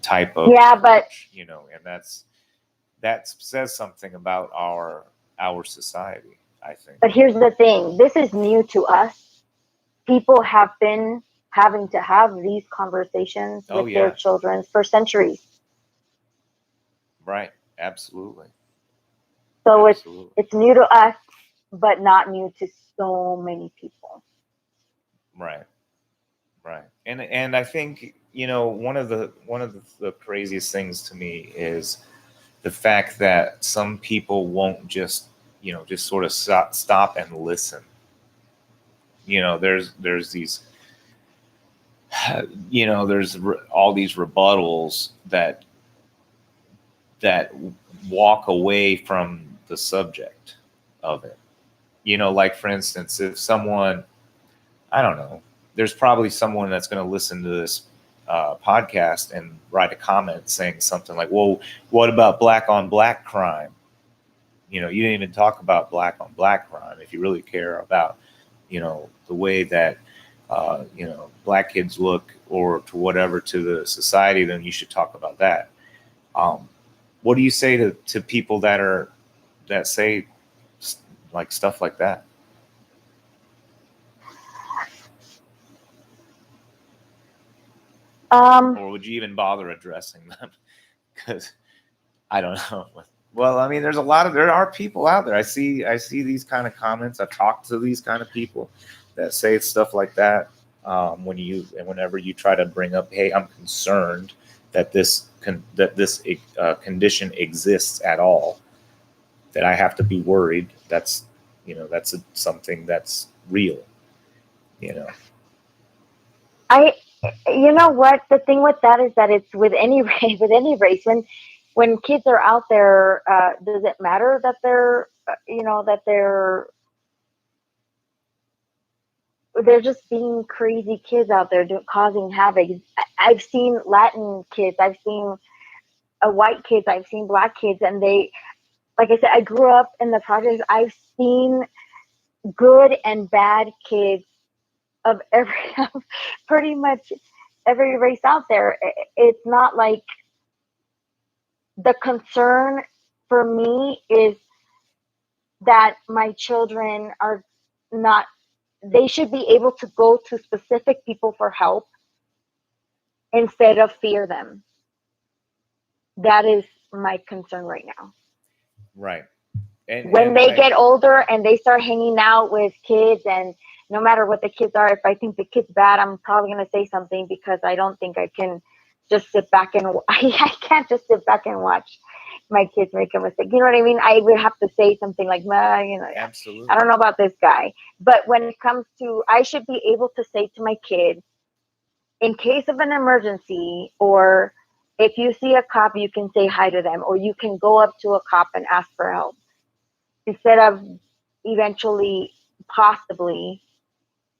type of Yeah, but approach, you know, and that says something about our society, I think. here's the thing. This is new to us. People have been having to have these conversations Oh with their yeah, children for centuries. right, absolutely, So absolutely. it's new to us, but not new to so many people. Right, right. And I think, you know, one of the craziest things to me is the fact that some people won't just, you know, just sort of stop and listen. You know, there's these, you know, there's all these rebuttals that walk away from the subject of it. You know, like for instance, if someone, I don't know, there's probably someone that's going to listen to this podcast and write a comment saying something like, well, what about black on black crime? You know, you didn't even talk about black on black crime. If you really care about, you know, the way that, you know, black kids look or to whatever to the society, then you should talk about that. Um, what do you say to people that say like stuff like that? Um, Or would you even bother addressing them? Because I don't know. Well, I mean, there are people out there. I see these kind of comments. I've talked to these kind of people that say stuff like that. Whenever you try to bring up, hey, I'm concerned that this condition exists at all, that I have to be worried. That's, you know, something that's real. You know. I, you know what? The thing with that is that it's with any race, with any race. When kids are out there, does it matter that they're, you know, that they're just being crazy kids out there causing havoc? I've seen Latin kids, I've seen white kids, I've seen black kids, and they, like I said, I grew up in the projects. I've seen good and bad kids of every, pretty much every race out there. It's not like the concern for me is that my children are not they should be able to go to specific people for help instead of fear them. That is my concern right now. Right. And When and they I get older and they start hanging out with kids, and no matter what the kids are, if I think the kid's bad, I'm probably going to say something, because I don't think I can just sit back and I can't just sit back and watch my kids make a mistake. You know what I mean? I would have to say something like, "Ma, you know, absolutely. I don't know about this guy." But when it comes to, I should be able to say to my kid, in case of an emergency, or if you see a cop, you can say hi to them, or you can go up to a cop and ask for help, instead of eventually possibly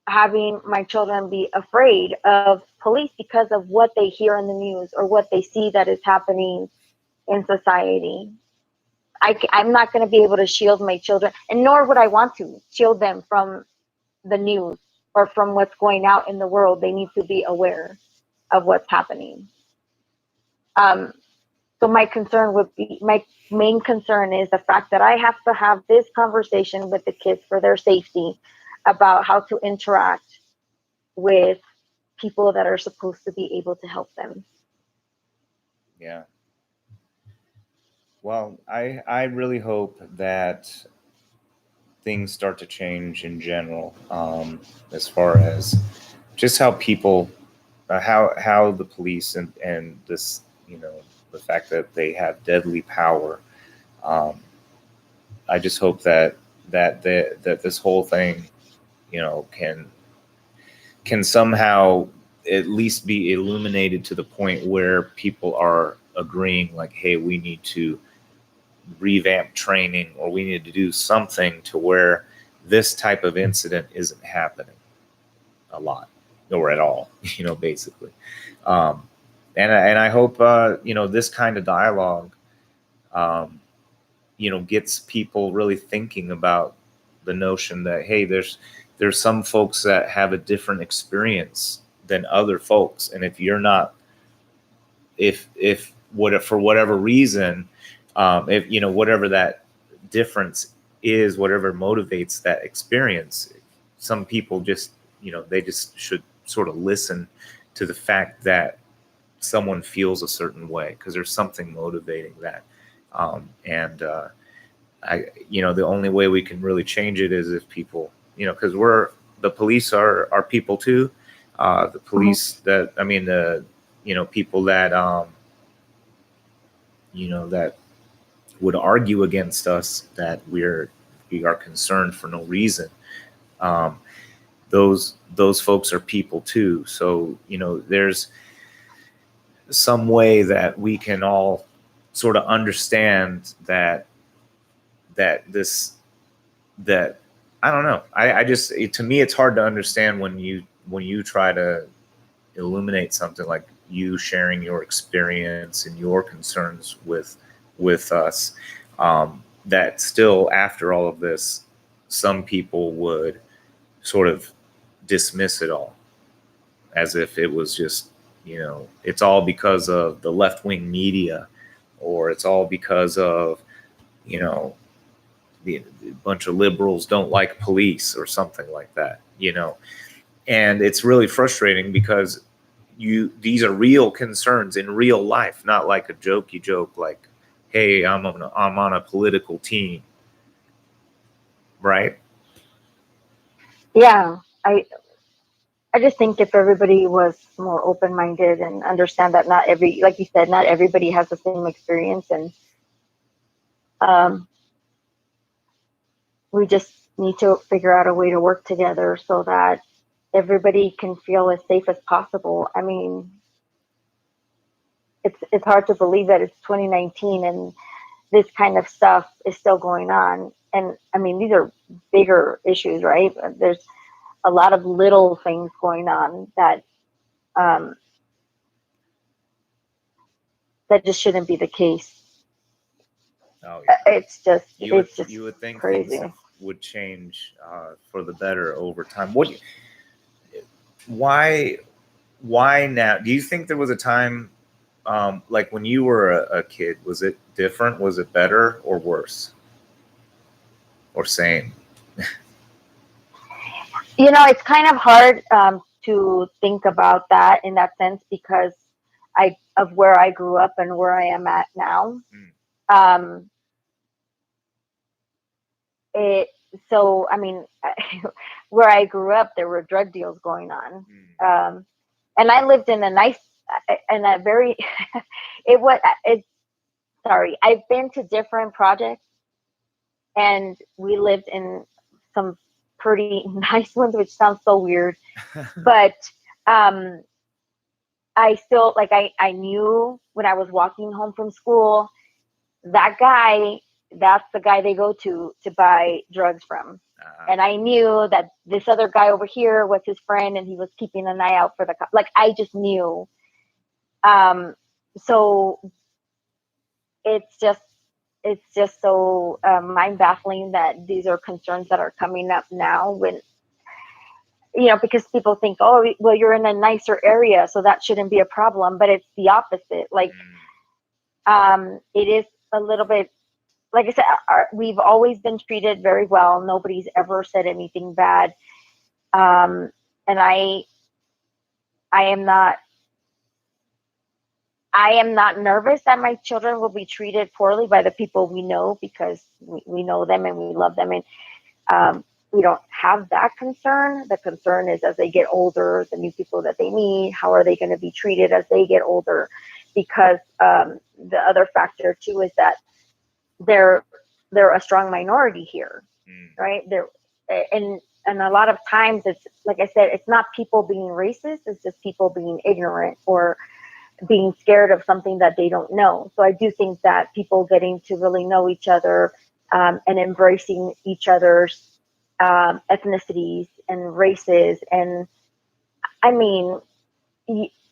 having my children be afraid of police because of what they hear in the news or what they see that is happening in society. I'm not going to be able to shield my children, and nor would I want to shield them from the news or from what's going out in the world. They need to be aware of what's happening. So my main concern is the fact that I have to have this conversation with the kids for their safety about how to interact with people that are supposed to be able to help them. Yeah. Well, I really hope that things start to change in general, as far as just how people, how the police and this, you know, the fact that they have deadly power. Um, I just hope that this whole thing, you know, can somehow at least be illuminated to the point where people are agreeing, like, hey, we need to revamp training, or we need to do something to where this type of incident isn't happening a lot or at all, you know, basically. Um, and I hope, you know, this kind of dialogue, um, you know, gets people really thinking about the notion that, hey, there's some folks that have a different experience than other folks. And if you're not, if what, for whatever reason, if, you know, whatever that difference is, whatever motivates that experience, some people just, you know, they just should sort of listen to the fact that someone feels a certain way, because there's something motivating that. And you know, the only way we can really change it is if people, you know, because the police are people too. The police that, I mean, the, you know, people that, you know, that would argue against us, that we are concerned for no reason. Um, those folks are people too. So, you know, there's some way that we can all sort of understand that this, that, I don't know. I just, to me, it's hard to understand when you try to illuminate something, like you sharing your experience and your concerns with us. That still, after all of this, some people would sort of dismiss it all as if it was just, you know, it's all because of the left-wing media, or it's all because of, you know, the bunch of liberals don't like police or something like that, you know. And it's really frustrating, because these are real concerns in real life, not like a jokey joke, like, hey, I'm on a political team, right? Yeah, I just think if everybody was more open-minded and understand that not every, like you said, not everybody has the same experience, and um, we just need to figure out a way to work together so that everybody can feel as safe as possible. I mean, it's hard to believe that it's 2019 and this kind of stuff is still going on. And I mean, these are bigger issues, right? There's a lot of little things going on that um, that just shouldn't be the case. Oh yeah. It's just You would think crazy. things would change for the better over time. Why why now? Do you think there was a time, like when you were a kid, was it different? Was it better or worse or same? It's kind of hard to think about that in that sense because of where I grew up and where I am at now. Mm, Um, it so I mean, where I grew up, there were drug deals going on, mm, and I lived in a nice, in a very, it was it. Sorry, I've been to different projects, and we lived in some pretty nice ones, which sounds so weird, but um, I still like I knew when I was walking home from school that guy, that's the guy they go to buy drugs from. And I knew that this other guy over here was his friend and he was keeping an eye out for the cop. Like I just knew. Um, so it's just it's just so mind baffling that these are concerns that are coming up now when because people think, oh well, you're in a nicer area so that shouldn't be a problem, but it's the opposite. Like mm, it is a little bit, like I said, we've always been treated very well. Nobody's ever said anything bad. And I am not, I am not nervous that my children will be treated poorly by the people we know because we know them and we love them. And we don't have that concern. The concern is as they get older, the new people that they meet, how are they going to be treated as they get older? Because the other factor too is that they're they're a strong minority here, mm. right? They're and a lot of times it's like I said, it's not people being racist, it's just people being ignorant or being scared of something that they don't know. So I do think that people getting to really know each other and embracing each other's ethnicities and races, and I mean,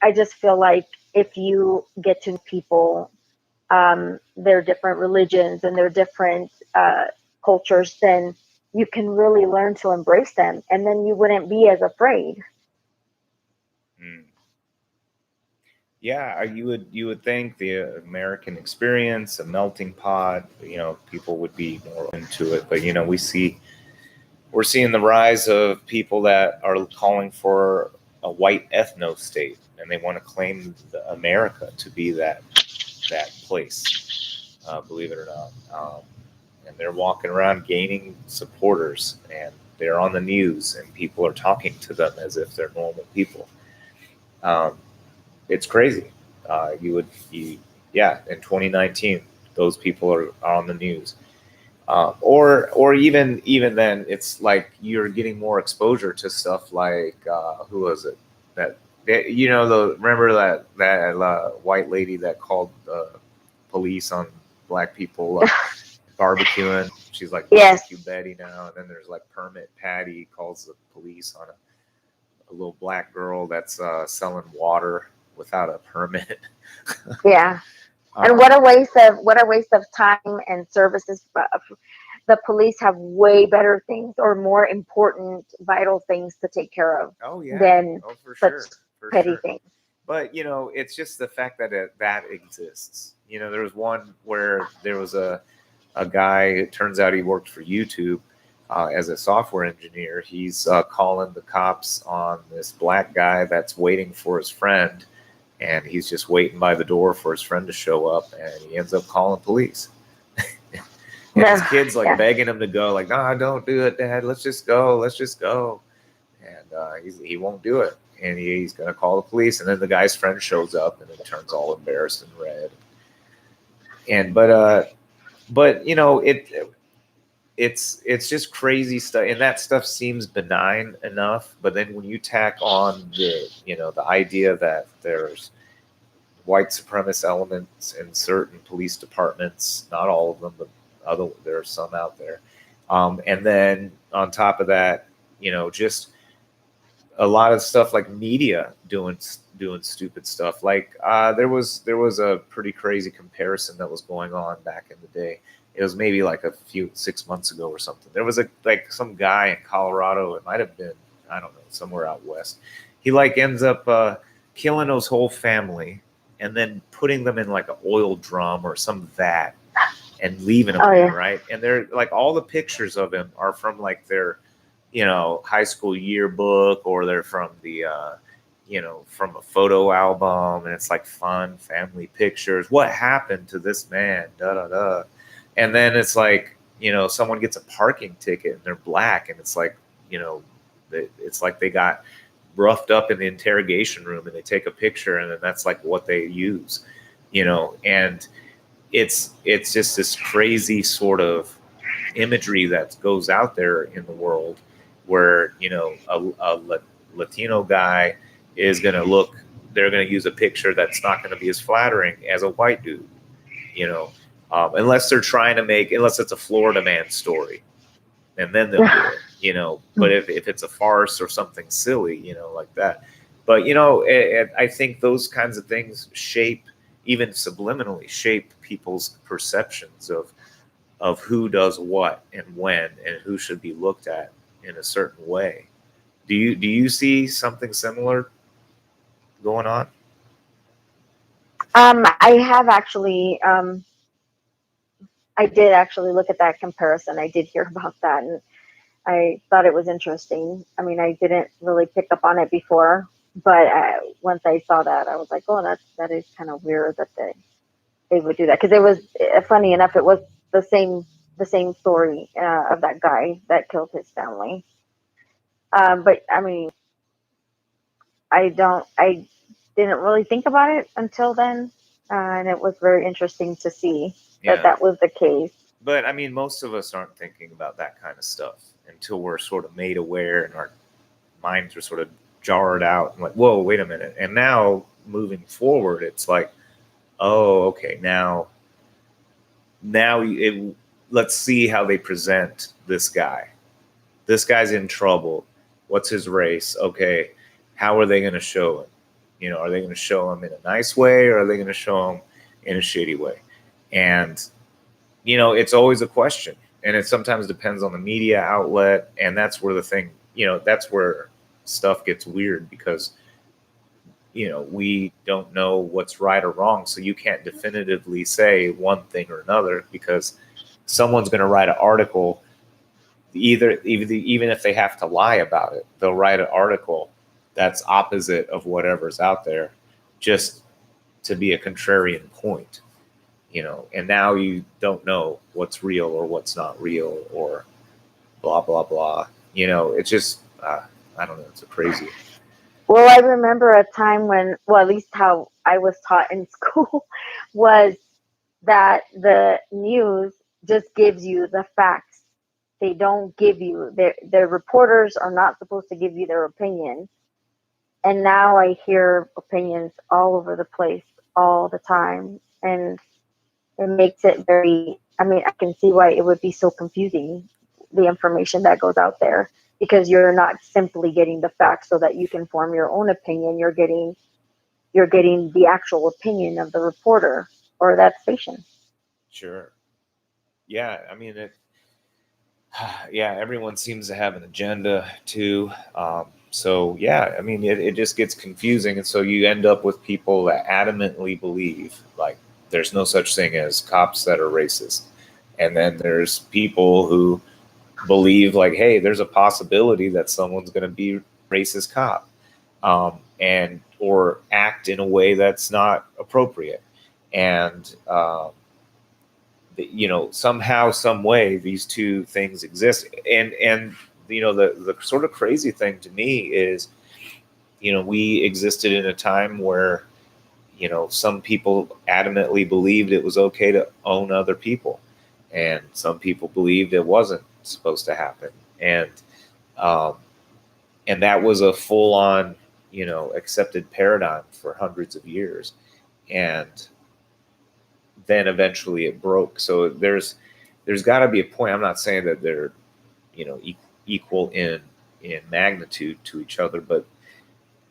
I just feel like if you get to know people, their different religions and their different cultures, then you can really learn to embrace them, and then you wouldn't be as afraid. Mm. Yeah, you would think the American experience, a melting pot, people would be more into it. But we're seeing the rise of people that are calling for a white ethno state, and they want to claim America to be that place. Believe it or not, and they're walking around gaining supporters, and they're on the news, and people are talking to them as if they're normal people. Um, it's crazy. Yeah, in 2019, those people are on the news. Or even then, it's like you're getting more exposure to stuff like who was it the remember that white lady that called the police on black people barbecuing. She's like Yes. Barbecue Betty now, and then there's like Permit Patty calls the police on a little black girl that's selling water without a permit. Yeah. And what a waste of time and services. The police have way better things or more important vital things to take care of Oh yeah. than Oh, for such sure. For petty sure. things. But it's just the fact that that exists. There was one where there was a guy. It turns out he worked for YouTube as a software engineer. He's calling the cops on this black guy that's waiting for his friend, and he's just waiting by the door for his friend to show up, and he ends up calling police. And his kid's like begging him to go, like, "No, don't do it, Dad. Let's just go. Let's just go." And he won't do it, and he's going to call the police. And then the guy's friend shows up, and it turns all embarrassed and red. And but it's just crazy stuff, and that stuff seems benign enough. But then when you tack on the idea that there's white supremacist elements in certain police departments, not all of them, but there are some out there, and then on top of that, just a lot of stuff like media doing stupid stuff. Like there was a pretty crazy comparison that was going on back in the day. It was maybe like 6 months ago or something. There was some guy in Colorado. It might have been, I don't know, somewhere out west. He ends up killing his whole family and then putting them in like an oil drum or some vat and leaving them there, right? And they're like all the pictures of him are from like their high school yearbook, or they're from the from a photo album, and it's like fun family pictures. What happened to this man? Da da da. And then it's like, someone gets a parking ticket and they're black, and it's like, it's like they got roughed up in the interrogation room, and they take a picture, and then that's like what they use, and it's just this crazy sort of imagery that goes out there in the world where, a Latino guy is going to they're going to use a picture that's not going to be as flattering as a white dude, unless they're trying to unless it's a Florida man story, and then they'll do it, but if it's a farce or something silly, like that. But, I think those kinds of things even subliminally shape people's perceptions of who does what and when, and who should be looked at in a certain way. Do you see something similar going on? I have actually, I did actually look at that comparison. I did hear about that, and I thought it was interesting. I mean, I didn't really pick up on it before, but once I saw that, I was like, oh, that is kind of weird that they would do that, because it was funny enough. It was the same story of that guy that killed his family. But I mean, I didn't really think about it until then, and it was very interesting to see that was the case. But I mean, most of us aren't thinking about that kind of stuff until we're sort of made aware, and our minds are sort of jarred out, and like, whoa, wait a minute. And now moving forward, it's like, oh, okay, now let's see how they present this guy. This guy's in trouble. What's his race? Okay, how are they going to show him? Are they going to show him in a nice way, or are they going to show him in a shitty way? And, it's always a question. And it sometimes depends on the media outlet. And that's where that's where stuff gets weird, because, we don't know what's right or wrong. So you can't definitively say one thing or another, because someone's going to write an article, even if they have to lie about it, they'll write an article that's opposite of whatever's out there, just to be a contrarian point, and now you don't know what's real or what's not real, or blah, blah, blah. It's just, I don't know. It's a crazy. Well, I remember a time when, well, at least how I was taught in school was that the news just gives you the facts. They don't give you, the reporters are not supposed to give you their opinion. And now I hear opinions all over the place all the time. And it makes it I can see why it would be so confusing, the information that goes out there, because you're not simply getting the facts so that you can form your own opinion. You're getting the actual opinion of the reporter or that station. Sure. Yeah. I mean, everyone seems to have an agenda too. So yeah, I mean, it just gets confusing. And so you end up with people that adamantly believe like there's no such thing as cops that are racist. And then there's people who believe like, hey, there's a possibility that someone's going to be a racist cop, or act in a way that's not appropriate. And, somehow, some way, these two things exist. And the sort of crazy thing to me is, we existed in a time where, some people adamantly believed it was okay to own other people, and some people believed it wasn't supposed to happen. And that was a full on, accepted paradigm for hundreds of years. And then eventually it broke. So there's got to be a point. I'm not saying that they're, equal in magnitude to each other, but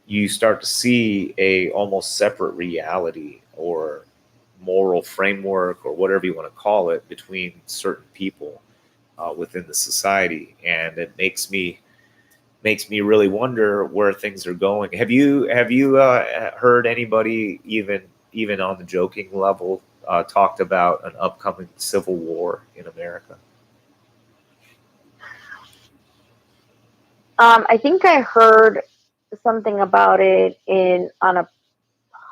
you start to see a almost separate reality or moral framework or whatever you want to call it between certain people within the society. And it makes me really wonder where things are going. Have you heard anybody even on the joking level talked about an upcoming civil war in America? I think I heard something about it on a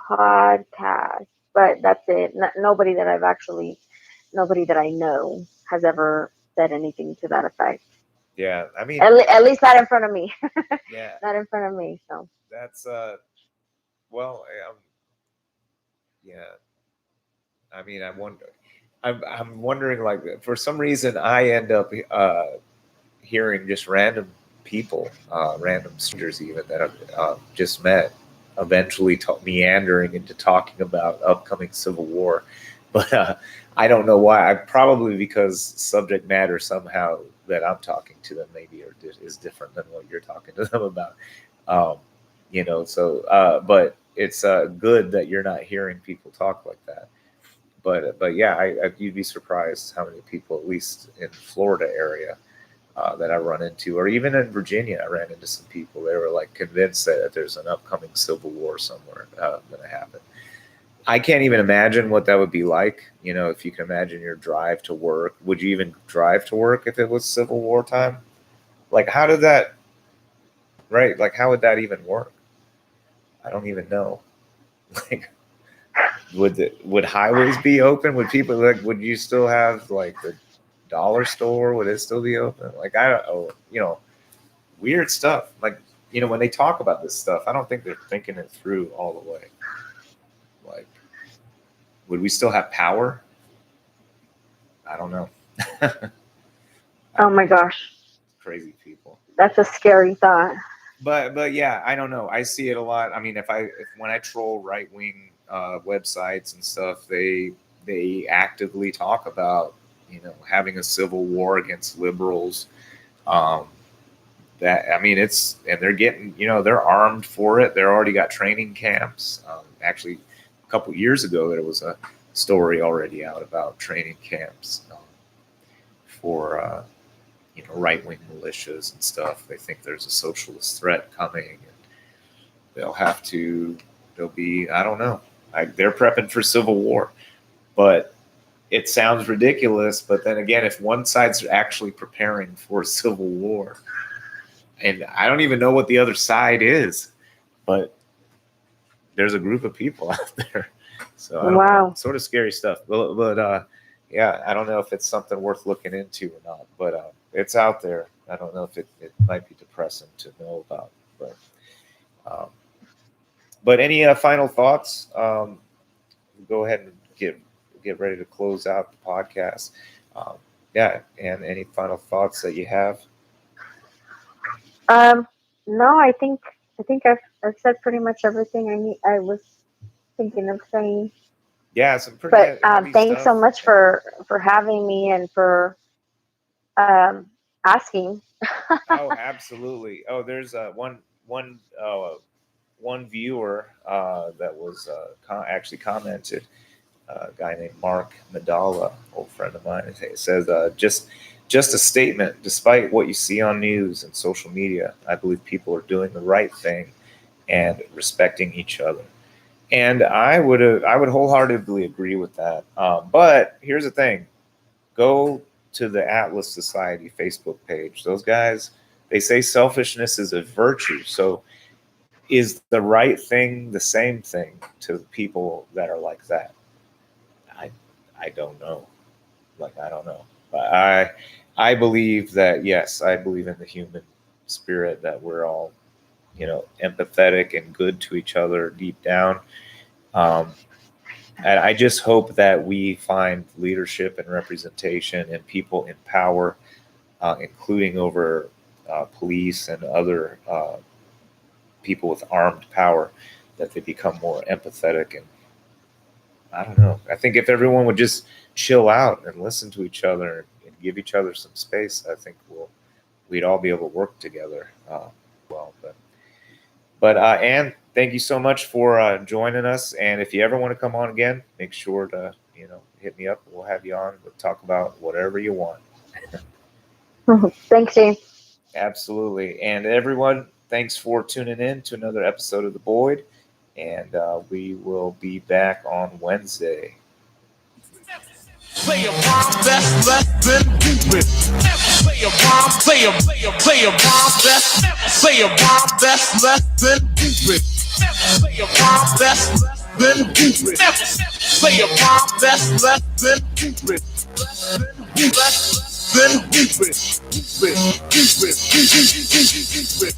podcast, but that's it. Nobody that nobody that I know has ever said anything to that effect. Yeah, I mean, At least not in front of me. yeah, Not in front of me. So. that's well, yeah. I mean, I wonder. I'm wondering, like, for some reason, I end up hearing just random people, random strangers, even that I've just met, eventually meandering into talking about upcoming civil war. But I don't know why. Probably because subject matter somehow that I'm talking to them maybe is different than what you're talking to them about. Um, so but it's good that you're not hearing people talk like that. But yeah, you'd be surprised how many people, at least in Florida area, that I run into, or even in Virginia, I ran into some people. They were like convinced that there's an upcoming civil war somewhere going to happen. I can't even imagine what that would be like. If you can imagine your drive to work, would you even drive to work if it was Civil War time? Like, how did that, right? Like, how would that even work? I don't even know. Like, would highways be open? Would people, like, would you still have like the dollar store? Would it still be open? Like, I don't know, weird stuff. Like, when they talk about this stuff, I don't think they're thinking it through all the way. Like, would we still have power? I don't know. Oh my gosh, Crazy people. that's a scary thought. But yeah, I don't know. I see it a lot. I mean, if when I troll right wing websites and stuff, they actively talk about having a civil war against liberals. Um, that, I mean, and they're getting, they're armed for it. They're already got training camps. Actually, a couple years ago, there was a story already out about training camps for right wing militias and stuff. They think there's a socialist threat coming, and they'll be, I don't know. They're prepping for civil war, but it sounds ridiculous. But then again, if one side's actually preparing for civil war, and I don't even know what the other side is, but there's a group of people out there. So I don't know. Sort of scary stuff. But yeah, I don't know if it's something worth looking into or not. But it's out there. I don't know if it might be depressing to know about. But any final thoughts? Go ahead and get ready to close out the podcast. Yeah, and any final thoughts that you have? No, I think I've said pretty much everything I was thinking of saying. Yeah, some pretty heavy thanks stuff. so much for having me and for asking. Oh, absolutely. Oh, there's one viewer that was actually commented. A guy named Mark Medalla, old friend of mine, it says just a statement. Despite what you see on news and social media, I believe people are doing the right thing and respecting each other. And I would wholeheartedly agree with that. But here's the thing: go to the Atlas Society Facebook page. Those guys, they say selfishness is a virtue. So is the right thing the same thing to the people that are like that? I don't know. Like, I don't know. But I believe that, yes, I believe in the human spirit, that we're all, empathetic and good to each other deep down. And I just hope that we find leadership and representation and people in power, including over police and other people with armed power, that they become more empathetic. And I don't know. I think if everyone would just chill out and listen to each other and give each other some space, I think we'd all be able to work together well. But Ann, thank you so much for joining us. And if you ever want to come on again, make sure to hit me up. We'll have you on. We'll talk about whatever you want. Thanks, James. Absolutely. And everyone, thanks for tuning in to another episode of The Boyd. And we will be back on Wednesday. Play a rhyme that's less than stupid. Never play a rhyme, play a rhyme that's never play a rhyme that's less than stupid. Never play a rhyme that's less than stupid. Never play a rhyme that's less than stupid. Less than stupid. Stupid.